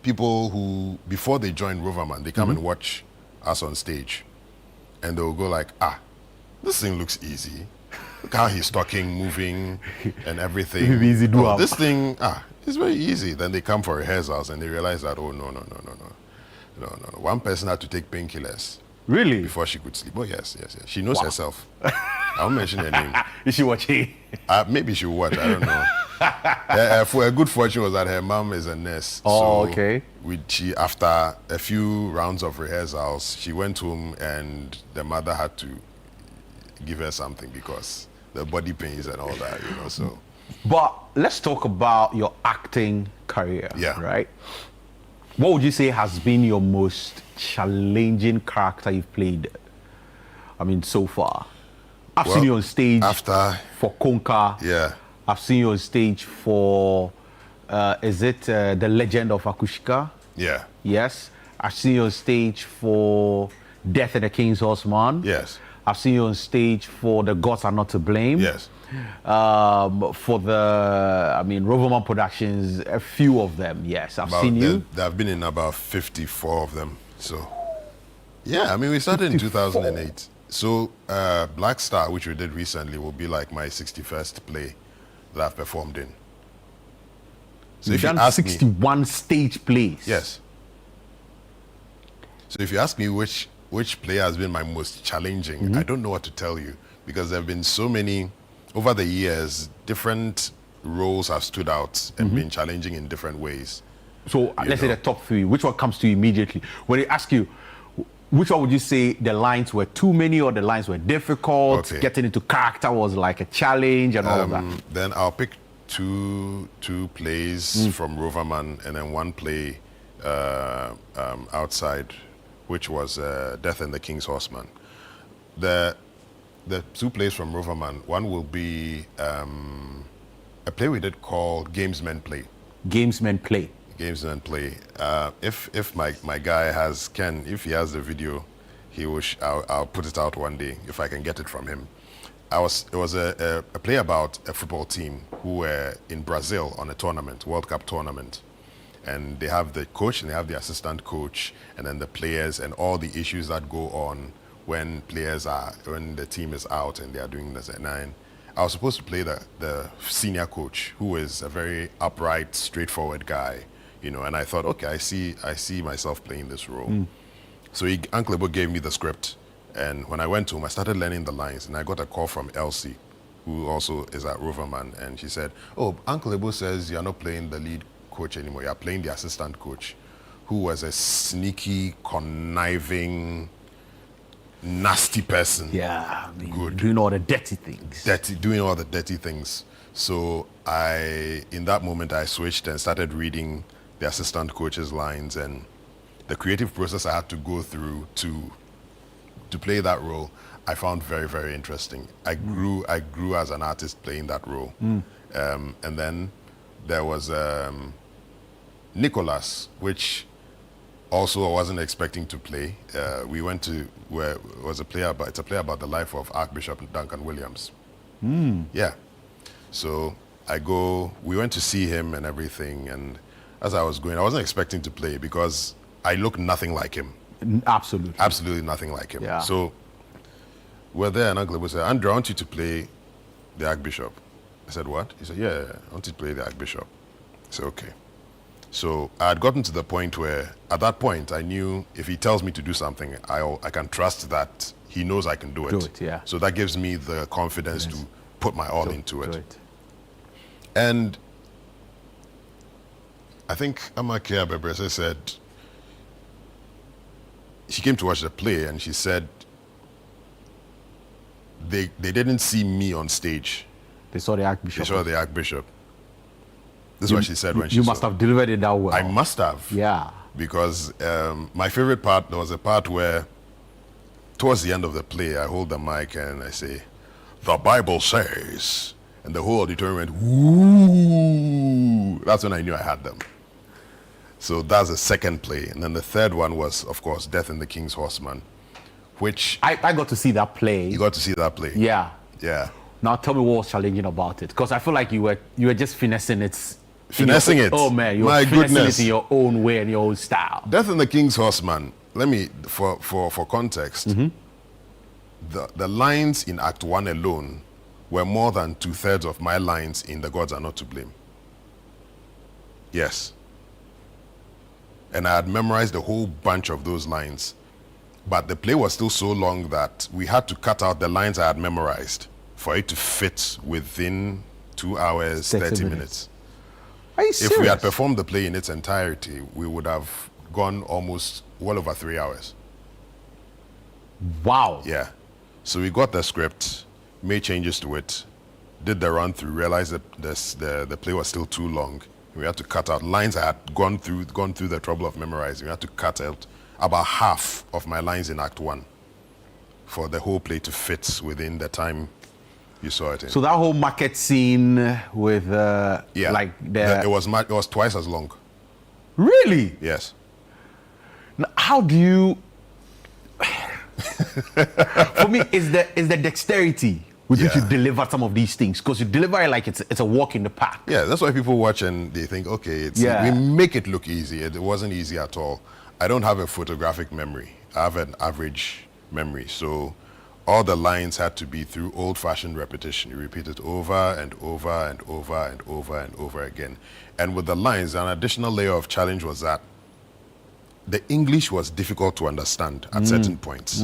people who, before they join Roverman, they come and watch us on stage, and they'll go like, this thing looks easy. Look how he's talking, moving, and everything. Easy do this thing, it's very easy. Then they come for rehearsals and they realize that, oh, no. One person had to take painkillers. Really? Before she could sleep. Oh, yes. She knows herself. I won't mention her name. Is she watching? Maybe she'll watch, I don't know. For a good fortune was that her mom is a nurse. Oh, so okay. She, after a few rounds of rehearsals, she went home and the mother had to give her something because the body pains and all that, so. But let's talk about your acting career, right? What would you say has been your most challenging character you've played? I mean, so far. I've seen you on stage for Konka. Yeah. I've seen you on stage for, is it The Legend of Akushika? Yeah. Yes. I've seen you on stage for Death and the King's Horseman. Yes. I've seen you on stage for The Gods Are Not to Blame. Yes. For the, Roverman Productions, a few of them, yes. I've seen you. I've been in about 54 of them. So, yeah, we started 54. In 2008. So, Black Star, which we did recently, will be like my 61st play that I've performed in. So You've done 61 stage plays? Yes. So if you ask me which play has been my most challenging, I don't know what to tell you, because there have been so many. Over the years, different roles have stood out and been challenging in different ways. So let's say the top three. Which one comes to you immediately? When they ask you, which one would you say the lines were too many or the lines were difficult? Okay. Getting into character was like a challenge and all of that? Then I'll pick two plays from Roverman and then one play outside, which was Death and the King's Horseman. The two plays from Roverman, one will be a play we did called Gamesmen Play. Gamesmen Play. Gamesmen Play. If my guy has, Ken, if he has the video, I'll put it out one day if I can get it from him. It was a play about a football team who were in Brazil on a tournament, World Cup tournament. And they have the coach and they have the assistant coach and then the players and all the issues that go on when the team is out and they are doing this. And I was supposed to play the senior coach, who is a very upright, straightforward guy, and I thought, okay, I see myself playing this role. So Uncle Ebo gave me the script, and when I went to him, I started learning the lines, and I got a call from Elsie, who also is at Roverman, and she said, oh, Uncle Ebo says you're not playing the lead coach anymore, you're playing the assistant coach, who was a sneaky, conniving, nasty person. Yeah, good. Doing all the dirty things. Doing all the dirty things. So in that moment, I switched and started reading the assistant coach's lines, and the creative process I had to go through to play that role, I found very, very interesting. I grew as an artist playing that role. And then there was Nicholas, which also I wasn't expecting to play. We went to where it was a play about the life of Archbishop Duncan Williams. Yeah. So we went to see him and everything, and as I was going, I wasn't expecting to play because I looked nothing like him. Absolutely nothing like him. Yeah. So we're there, and Uncle Ebo said, Andrew, I want you to play the Archbishop. I said, what? He said, yeah, I want you to play the Archbishop. I said, okay. So I had gotten to the point where, at that point, I knew if he tells me to do something, I can trust that he knows I can do it. Yeah. So that gives me the confidence to put my all into it. And I think Amakia Bebrese said, she came to watch the play and she said, they didn't see me on stage. They saw the Archbishop. They saw the Archbishop. This is what she said when she saw. You must have delivered it that well. I must have. Yeah. Because my favorite part, there was a part where, towards the end of the play, I hold the mic and I say, the Bible says, and the whole auditorium went, woo. That's when I knew I had them. So that's the second play. And then the third one was, of course, Death and the King's Horseman, which... I got to see that play. You got to see that play? Yeah. Yeah. Now tell me what was challenging about it. Because I feel like you were just finessing it. Finessing it? Oh, man. You were finessing it in your own way and your own style. Death and the King's Horseman, let me, for context, the lines in Act 1 alone were more than 2/3 of my lines in The Gods Are Not to Blame. Yes. And I had memorized a whole bunch of those lines. But the play was still so long that we had to cut out the lines I had memorized for it to fit within 2 hours, 30 minutes. Are you serious? If we had performed the play in its entirety, we would have gone almost well over 3 hours. Wow. Yeah. So we got the script, made changes to it, did the run through, realized that the play was still too long. We had to cut out lines I had gone through the trouble of memorizing. We had to cut out about half of my lines in Act 1 for the whole play to fit within the time you saw it in. So that whole market scene with it was twice as long. Really? Yes. Now, how do you? For me, is the dexterity with which you deliver some of these things, because you deliver it like it's a walk in the park. Yeah, that's why people watch and they think, okay, we make it look easy. It wasn't easy at all. I don't have a photographic memory. I have an average memory. So all the lines had to be through old-fashioned repetition. You repeat it over and over and over and over and over again. And with the lines, an additional layer of challenge was that the English was difficult to understand at certain points.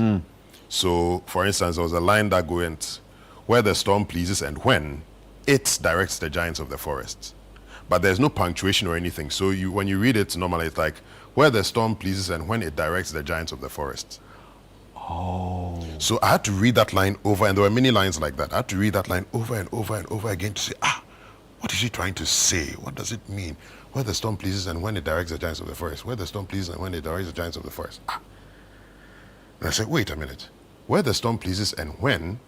So, for instance, there was a line that went, where the storm pleases and when it directs the giants of the forest. But there's no punctuation or anything. So when you read it, normally it's like, where the storm pleases and when it directs the giants of the forest. Oh. So I had to read that line over, and there were many lines like that. I had to read that line over and over and over again to say, what is he trying to say? What does it mean? Where the storm pleases and when it directs the giants of the forest. Where the storm pleases and when it directs the giants of the forest. And I said, wait a minute. Where the storm pleases and when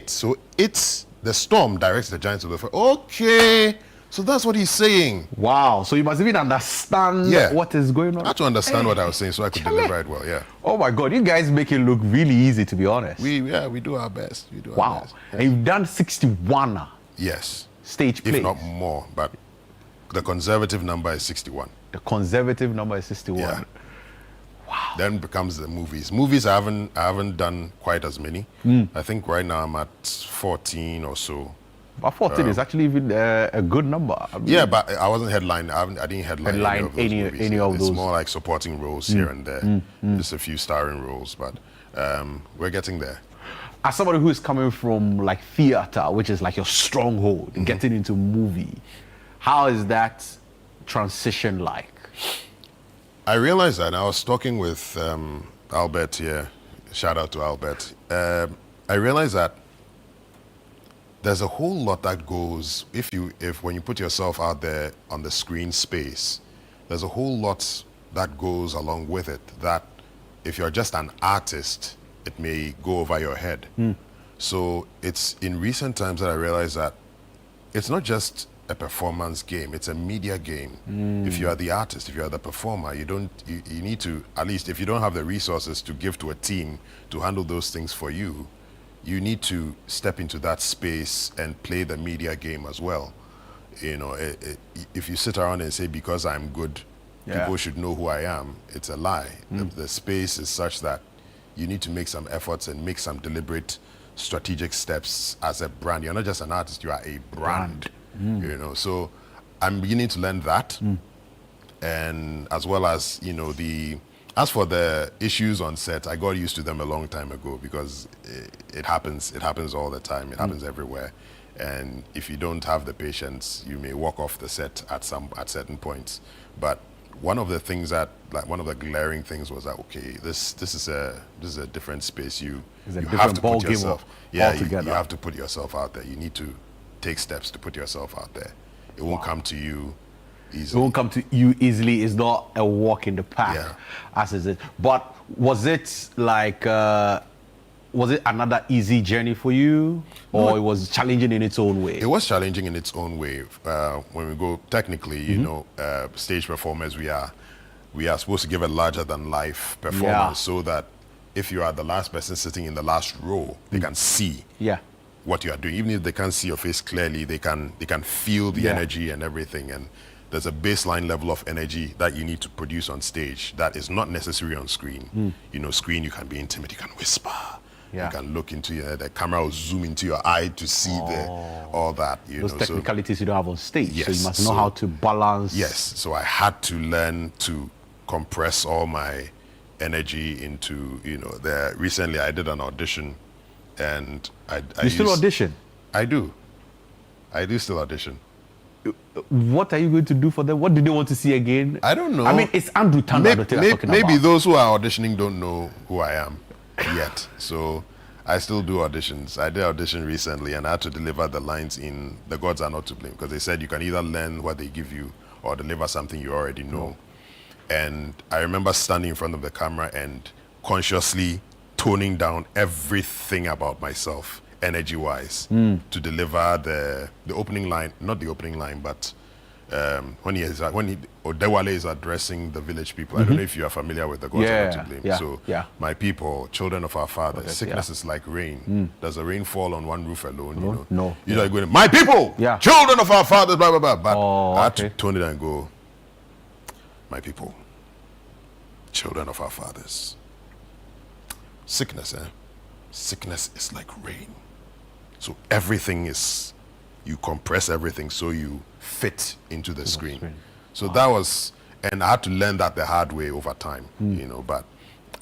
so it's the storm directs the giants of the forest. Okay. So that's what he's saying. Wow. So you must even understand what is going on. I had to understand what I was saying so I could deliver it well, yeah. Oh my God, you guys make it look really easy, to be honest. We do our best. We do our best. And you've done 61 stage plays. If not more, but the conservative number is 61. The conservative number is 61. Yeah. Wow. Then becomes the movies. Movies I haven't done quite as many. I think right now I'm at 14 or so. But 14 is actually even a good number. I mean, yeah, but I wasn't headline. I didn't headline any of those movies. It's more like supporting roles here and there. Just a few starring roles, but we're getting there. As somebody who is coming from like theater, which is like your stronghold, getting into movie, how is that transition like? I realized that. I was talking with Albert here. Shout out to Albert. I realized that there's a whole lot that goes when you put yourself out there on the screen space. There's a whole lot that goes along with it. That if you're just an artist, it may go over your head. So it's in recent times that I realized that it's not just a performance game, it's a media game. If you are the artist, if you are the performer, you need to, at least if you don't have the resources to give to a team to handle those things for you, you need to step into that space and play the media game as well. You know, if you sit around and say, because I'm good, people should know who I am, it's a lie. The space is such that you need to make some efforts and make some deliberate strategic steps as a brand. You're not just an artist, you are a brand. You know, so I'm beginning to learn that, and as well as, you know, as for the issues on set, I got used to them a long time ago, because it happens all the time. It happens everywhere, and if you don't have the patience, you may walk off the set at certain points. But one of the things one of the glaring things was that, okay, this is a different space. You have to put yourself, you have to put yourself out there. You need to take steps to put yourself out there. It won't come to you easily. It won't come to you easily. It's not a walk in the park, as is it. But was it like was it another easy journey for you, or it was challenging in its own way? It was challenging in its own way. When we go technically, you know, stage performers, we are supposed to give a larger than life performance, so that if you are the last person sitting in the last row, they can see what you are doing. Even if they can't see your face clearly, they can feel the energy and everything. And there's a baseline level of energy that you need to produce on stage that is not necessary on screen. You know, screen, you can be intimate, you can whisper, you can look into the camera will zoom into your eye to see all that. Those technicalities you don't have on stage, yes. so you must know how to balance. Yes, so I had to learn to compress all my energy into, you know, recently I did an audition, and I still audition? I do still audition. What are you going to do for them? What do they want to see again? I don't know. I mean, it's Andrew Tanda maybe those who are auditioning don't know who I am yet. So I still do auditions. I did audition recently, and I had to deliver the lines in The Gods Are Not to Blame, because they said you can either learn what they give you or deliver something you already know. And I remember standing in front of the camera and consciously toning down everything about myself, energy-wise, to deliver the opening line, not the opening line, but when Odewale is addressing the village people. I don't know if you are familiar with The Gods Are Not to Blame. My people, children of our fathers, sickness is like rain. Does the rain fall on one roof alone? You know? No. You're like going, my people, children of our fathers, blah, blah, blah. But I had to tone it and go, my people, children of our fathers. Sickness, Sickness is like rain. So everything is, you compress everything so you fit into the screen. So that was, and I had to learn that the hard way over time, you know, but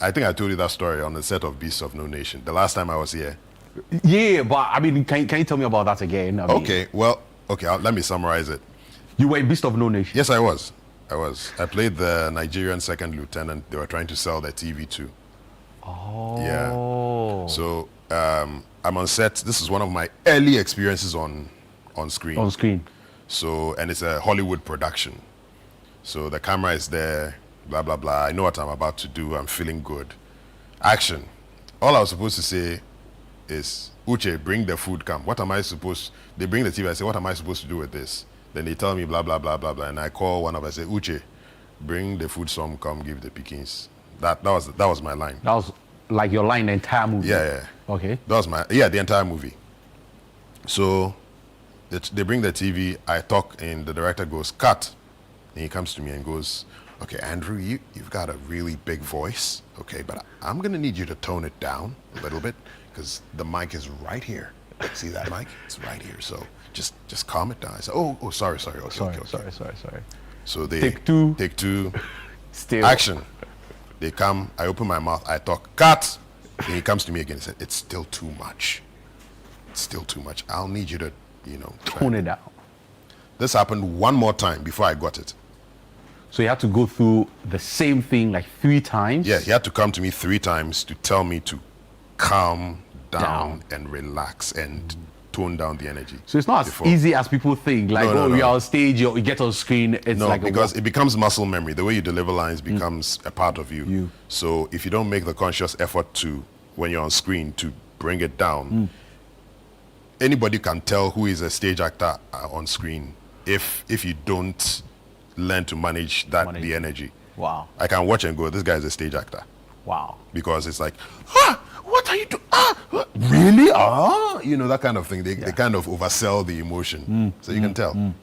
I think I told you that story on the set of Beasts of No Nation, the last time I was here. Yeah, but I mean, can you tell me about that again? Let me summarize it. You were in Beast of No Nation? Yes, I was. I played the Nigerian second lieutenant they were trying to sell their TV to. Oh. Yeah. So I'm on set. This is one of my early experiences on screen. On screen. So, and it's a Hollywood production. So the camera is there, blah, blah, blah. I know what I'm about to do. I'm feeling good. Action. All I was supposed to say is, Uche, bring the food, come. They bring the TV. I say, what am I supposed to do with this? Then they tell me blah, blah, blah, blah, blah. And I call one of them, I say, Uche, bring the food, some come give the pickings. That was my line. That was like your line the entire movie? Yeah. Okay. That was the entire movie. So they bring the TV, I talk, and the director goes, cut. And he comes to me and goes, okay, Andrew, you've got a really big voice, okay, but I'm going to need you to tone it down a little bit, because the mic is right here. See that mic? It's right here. So just calm it down. I said, oh, sorry. Okay, Sorry. So they Take two. Still. Action. They come, I open my mouth, I talk, cut. And he comes to me again and said, it's still too much. I'll need you to, tone it down. This happened one more time before I got it. So you had to go through the same thing like 3 times? Yeah, he had to come to me 3 times to tell me to calm down. And relax and tone down the energy. So it's not as easy as people think. Like, you're on stage, you get on screen. It's like because it becomes muscle memory. The way you deliver lines becomes a part of you. So if you don't make the conscious effort to, when you're on screen, to bring it down, anybody can tell who is a stage actor on screen if you don't learn to manage the energy. Wow. I can watch and go, this guy is a stage actor. Wow. Because it's like, what are you doing? Really? That kind of thing. They kind of oversell the emotion. So you can tell.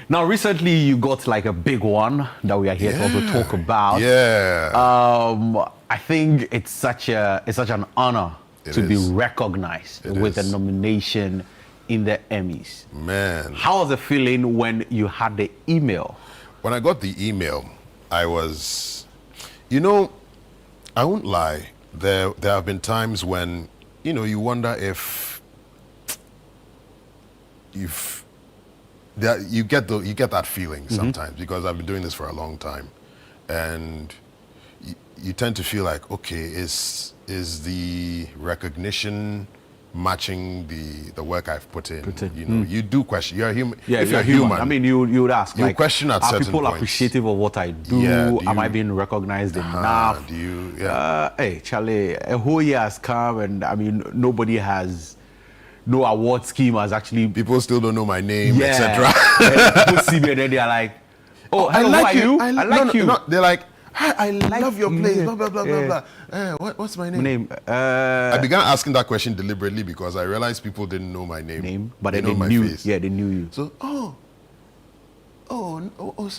Now, recently you got like a big one that we are here to also talk about. Yeah. I think it's such an honor to be recognized with a nomination in the Emmys. Man. How was the feeling when you had the email? When I got the email, I was, I won't lie. There have been times when, you wonder if you get that feeling sometimes, because I've been doing this for a long time, and you tend to feel like, okay, is the recognition matching the work I've put in. You know, you do question. You're a human. Yeah, if you're human. I mean, you would ask. You like, question at are certain people points. appreciative of what I do? Yeah, Am I being recognized enough? Do you? Yeah. Hey, Charlie, a whole year has come, and I mean, nobody has. No award scheme has actually. People still don't know my name, Yeah. etc. People see me and then they are like, "Oh, hello, I like who are you? I like you." No, they're like, "Hi, I Like love your place." you. Blah blah blah Yeah. blah blah. What's my name? I I began asking that question deliberately because I realized people didn't know my name. but they then know my knew. face. Yeah, they knew you. So,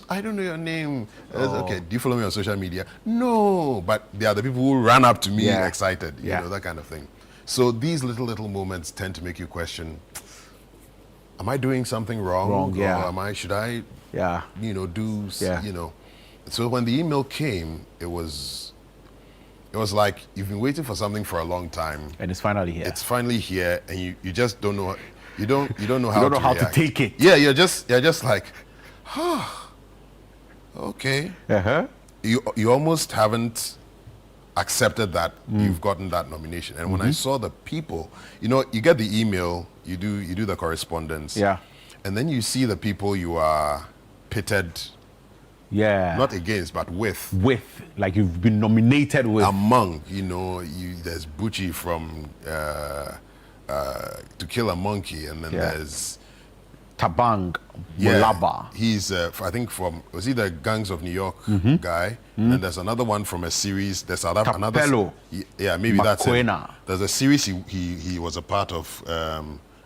I don't know your name. Okay, do you follow me on social media? No, but they are the people who ran up to me excited, you know, that kind of thing. So these little moments tend to make you question, am I doing something wrong? Or should I, you know, do, you know. So when the email came, it was like you've been waiting for something for a long time. And it's finally here. It's finally here, and you just don't know, you don't know how you don't know to how react. to take it. Yeah, you're just like, okay. You almost haven't accepted that you've gotten that nomination. And when I saw the people, you know, you get the email, you do the correspondence. Yeah. And then you see the people you are pitted. Yeah. Not against, but with. With, like you've been nominated with. Among, you know, there's Bucci from To Kill a Monkey, and then there's Tabang Mulaba. He's, I think, was he the Gangs of New York guy? And there's another one from a series. There's another. Yeah, maybe that's it. There's a series he was a part of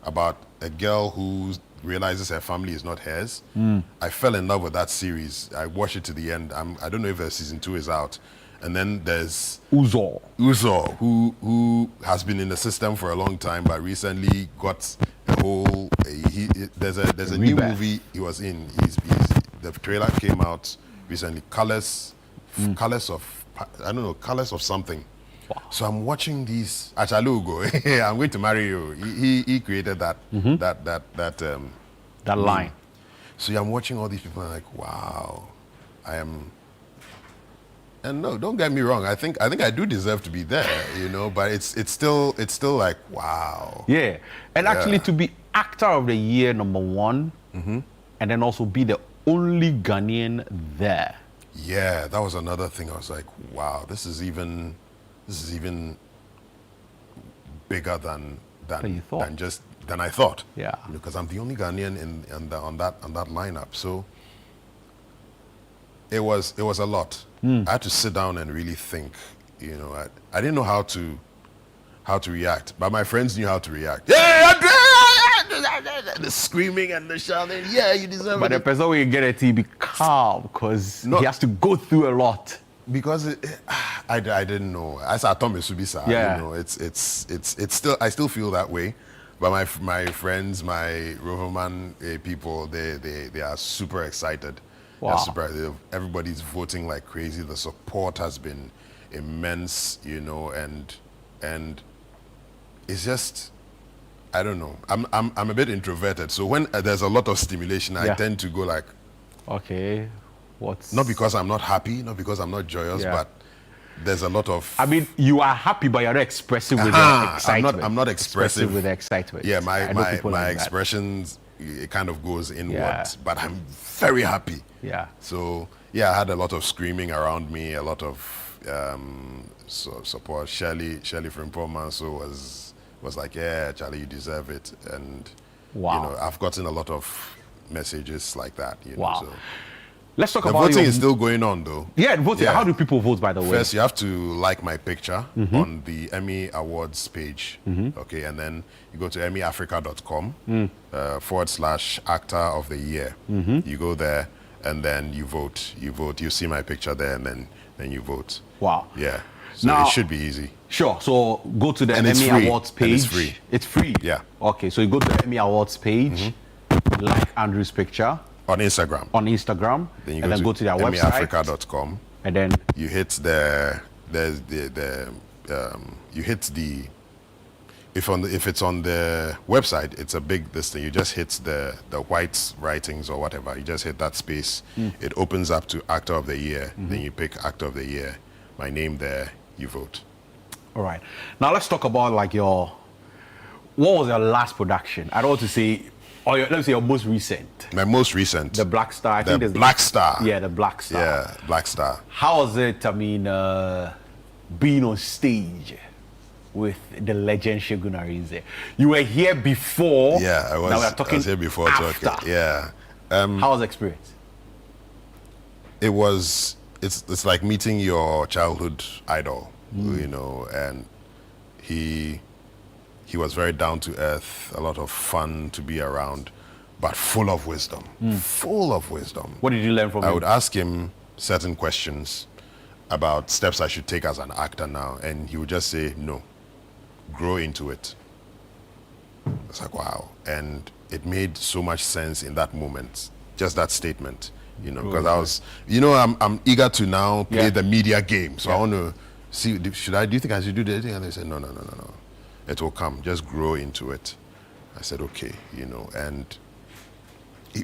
about a girl who realizes her family is not hers. I fell in love with that series. I watched it to the end. I don't know if season 2 is out. And then there's Uzo, who has been in the system for a long time, but recently got a whole. There's a new movie he was in. The trailer came out recently. Colors of something. Wow. So I'm watching these. Achalugo, I'm going to marry you. He created that that line. So I'm watching all these people and I'm like, wow, I am. And no, don't get me wrong. I think I do deserve to be there, you know. But it's still like, wow. Yeah, and actually to be Actor of the Year #1, and then also be the only Ghanaian there. Yeah, that was another thing. I was like, wow, this is even bigger than I thought. Yeah, because I'm the only Ghanaian on that lineup. So it was a lot. I had to sit down and really think. You know, I didn't know how to react, but my friends knew how to react. Yeah, the screaming and the shouting. Yeah, you deserve it. But the person will get it, he be calm because he has to go through a lot. Because I didn't know. As I told me, Subisa, you know, it's still, I still feel that way. But my friends, my Roverman people, they are super excited. Wow. Everybody's voting like crazy. The support has been immense, you know, and it's just, I don't know. I'm a bit introverted, so when there's a lot of stimulation, I tend to go like, okay, what's not because I'm not happy, not because I'm not joyous, but there's a lot of. I mean, you are happy, but you're not expressive with the excitement. I'm not expressive with the excitement. Yeah, my expressions, it kind of goes inward, but I'm very happy. Yeah. So yeah, I had a lot of screaming around me, a lot of support. Shirley from Pomanso was like, yeah, Charlie, you deserve it, and you know, I've gotten a lot of messages like that. You know, so. Let's talk the about voting is still going on though. Yeah, voting. How do people vote, by the way? First, you have to like my picture on the Emmy Awards page. Okay, and then you go to emmyafrica.com /actor of the year. You go there and then you vote. You see my picture there, and then you vote. Wow. Yeah. So now, it should be easy. Sure. So go to the Emmy Awards page. And it's free. It's free. Yeah. Okay. So you go to the Emmy Awards page, like Andrew's picture. On Instagram. Then you go to their website. emmyafrica.com. And then you hit if it's on the website, it's a big this thing. You just hit the white writings or whatever. You just hit that space. It opens up to Actor of the Year. Then you pick Actor of the Year. My name there. You vote. All right. Now let's talk about like what was your last production? I don't want to say, or let me say your most recent. My most recent. The Black Star. I think The there's Black Star. Yeah, the Black Star. Yeah, Black Star. How was it, I mean, being on stage with the legend Segun Arinze? You were here before. Yeah, I was. Now we are talking I was here before after. talking. Yeah. How was the experience? It's like meeting your childhood idol, you know, and he was very down to earth, a lot of fun to be around, but full of wisdom. Full of wisdom. What did you learn from him? I would ask him certain questions about steps I should take as an actor now, and he would just say, no, grow into it. It's like, wow. And it made so much sense in that moment, just that statement, you know, because I was, you know, I'm eager to now play the media game. So I want to see, do you think I should do this? And they said, no. It will come, just grow into it. I said, okay, you know, and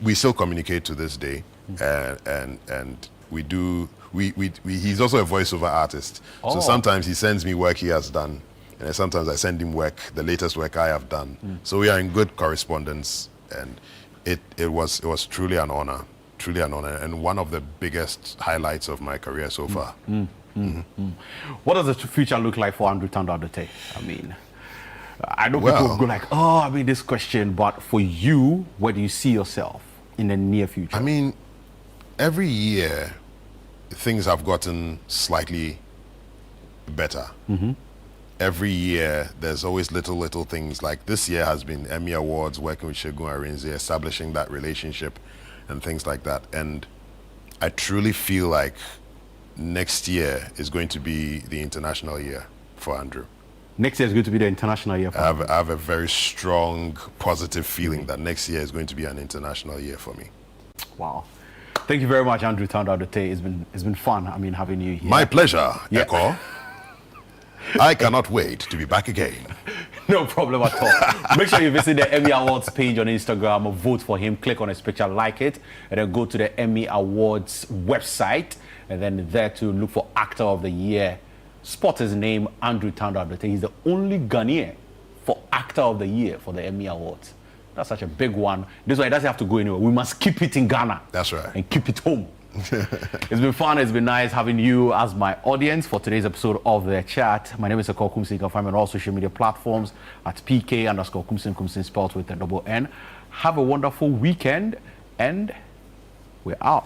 we still communicate to this day, and we do, he's also a voiceover artist. So sometimes he sends me work he has done, and sometimes I send him work, the latest work I have done. So we are in good correspondence, and it was truly an honor, and one of the biggest highlights of my career so far. What does the future look like for Andrew Tando Adote? I mean, I know people go like, oh, I mean, this question, but for you, where do you see yourself in the near future? I mean, every year, things have gotten slightly better. Every year, there's always little things. Like this year has been Emmy Awards, working with Segun Arinze, establishing that relationship and things like that. And I truly feel like next year is going to be the international year for Andrew. Next year is going to be the international year for I have a very strong, positive feeling that next year is going to be an international year for me. Wow. Thank you very much, Andrew Tando Adote. It's been fun, I mean, having you here. My pleasure, Ekow. I cannot wait to be back again. No problem at all. Make sure you visit the Emmy Awards page on Instagram, vote for him, click on his picture, like it, and then go to the Emmy Awards website, and then there to look for Actor of the Year. Spot his name, Andrew Tando Adote. He's the only Ghanaian for Actor of the Year for the Emmy Awards. That's such a big one. This one, it doesn't have to go anywhere. We must keep it in Ghana. That's right. And keep it home. It's been fun. It's been nice having you as my audience for today's episode of The Chat. My name is Ekow Koomson. You can find me on all social media platforms at PK_Koomson, Koomson spelled with a double N. Have a wonderful weekend, and we're out.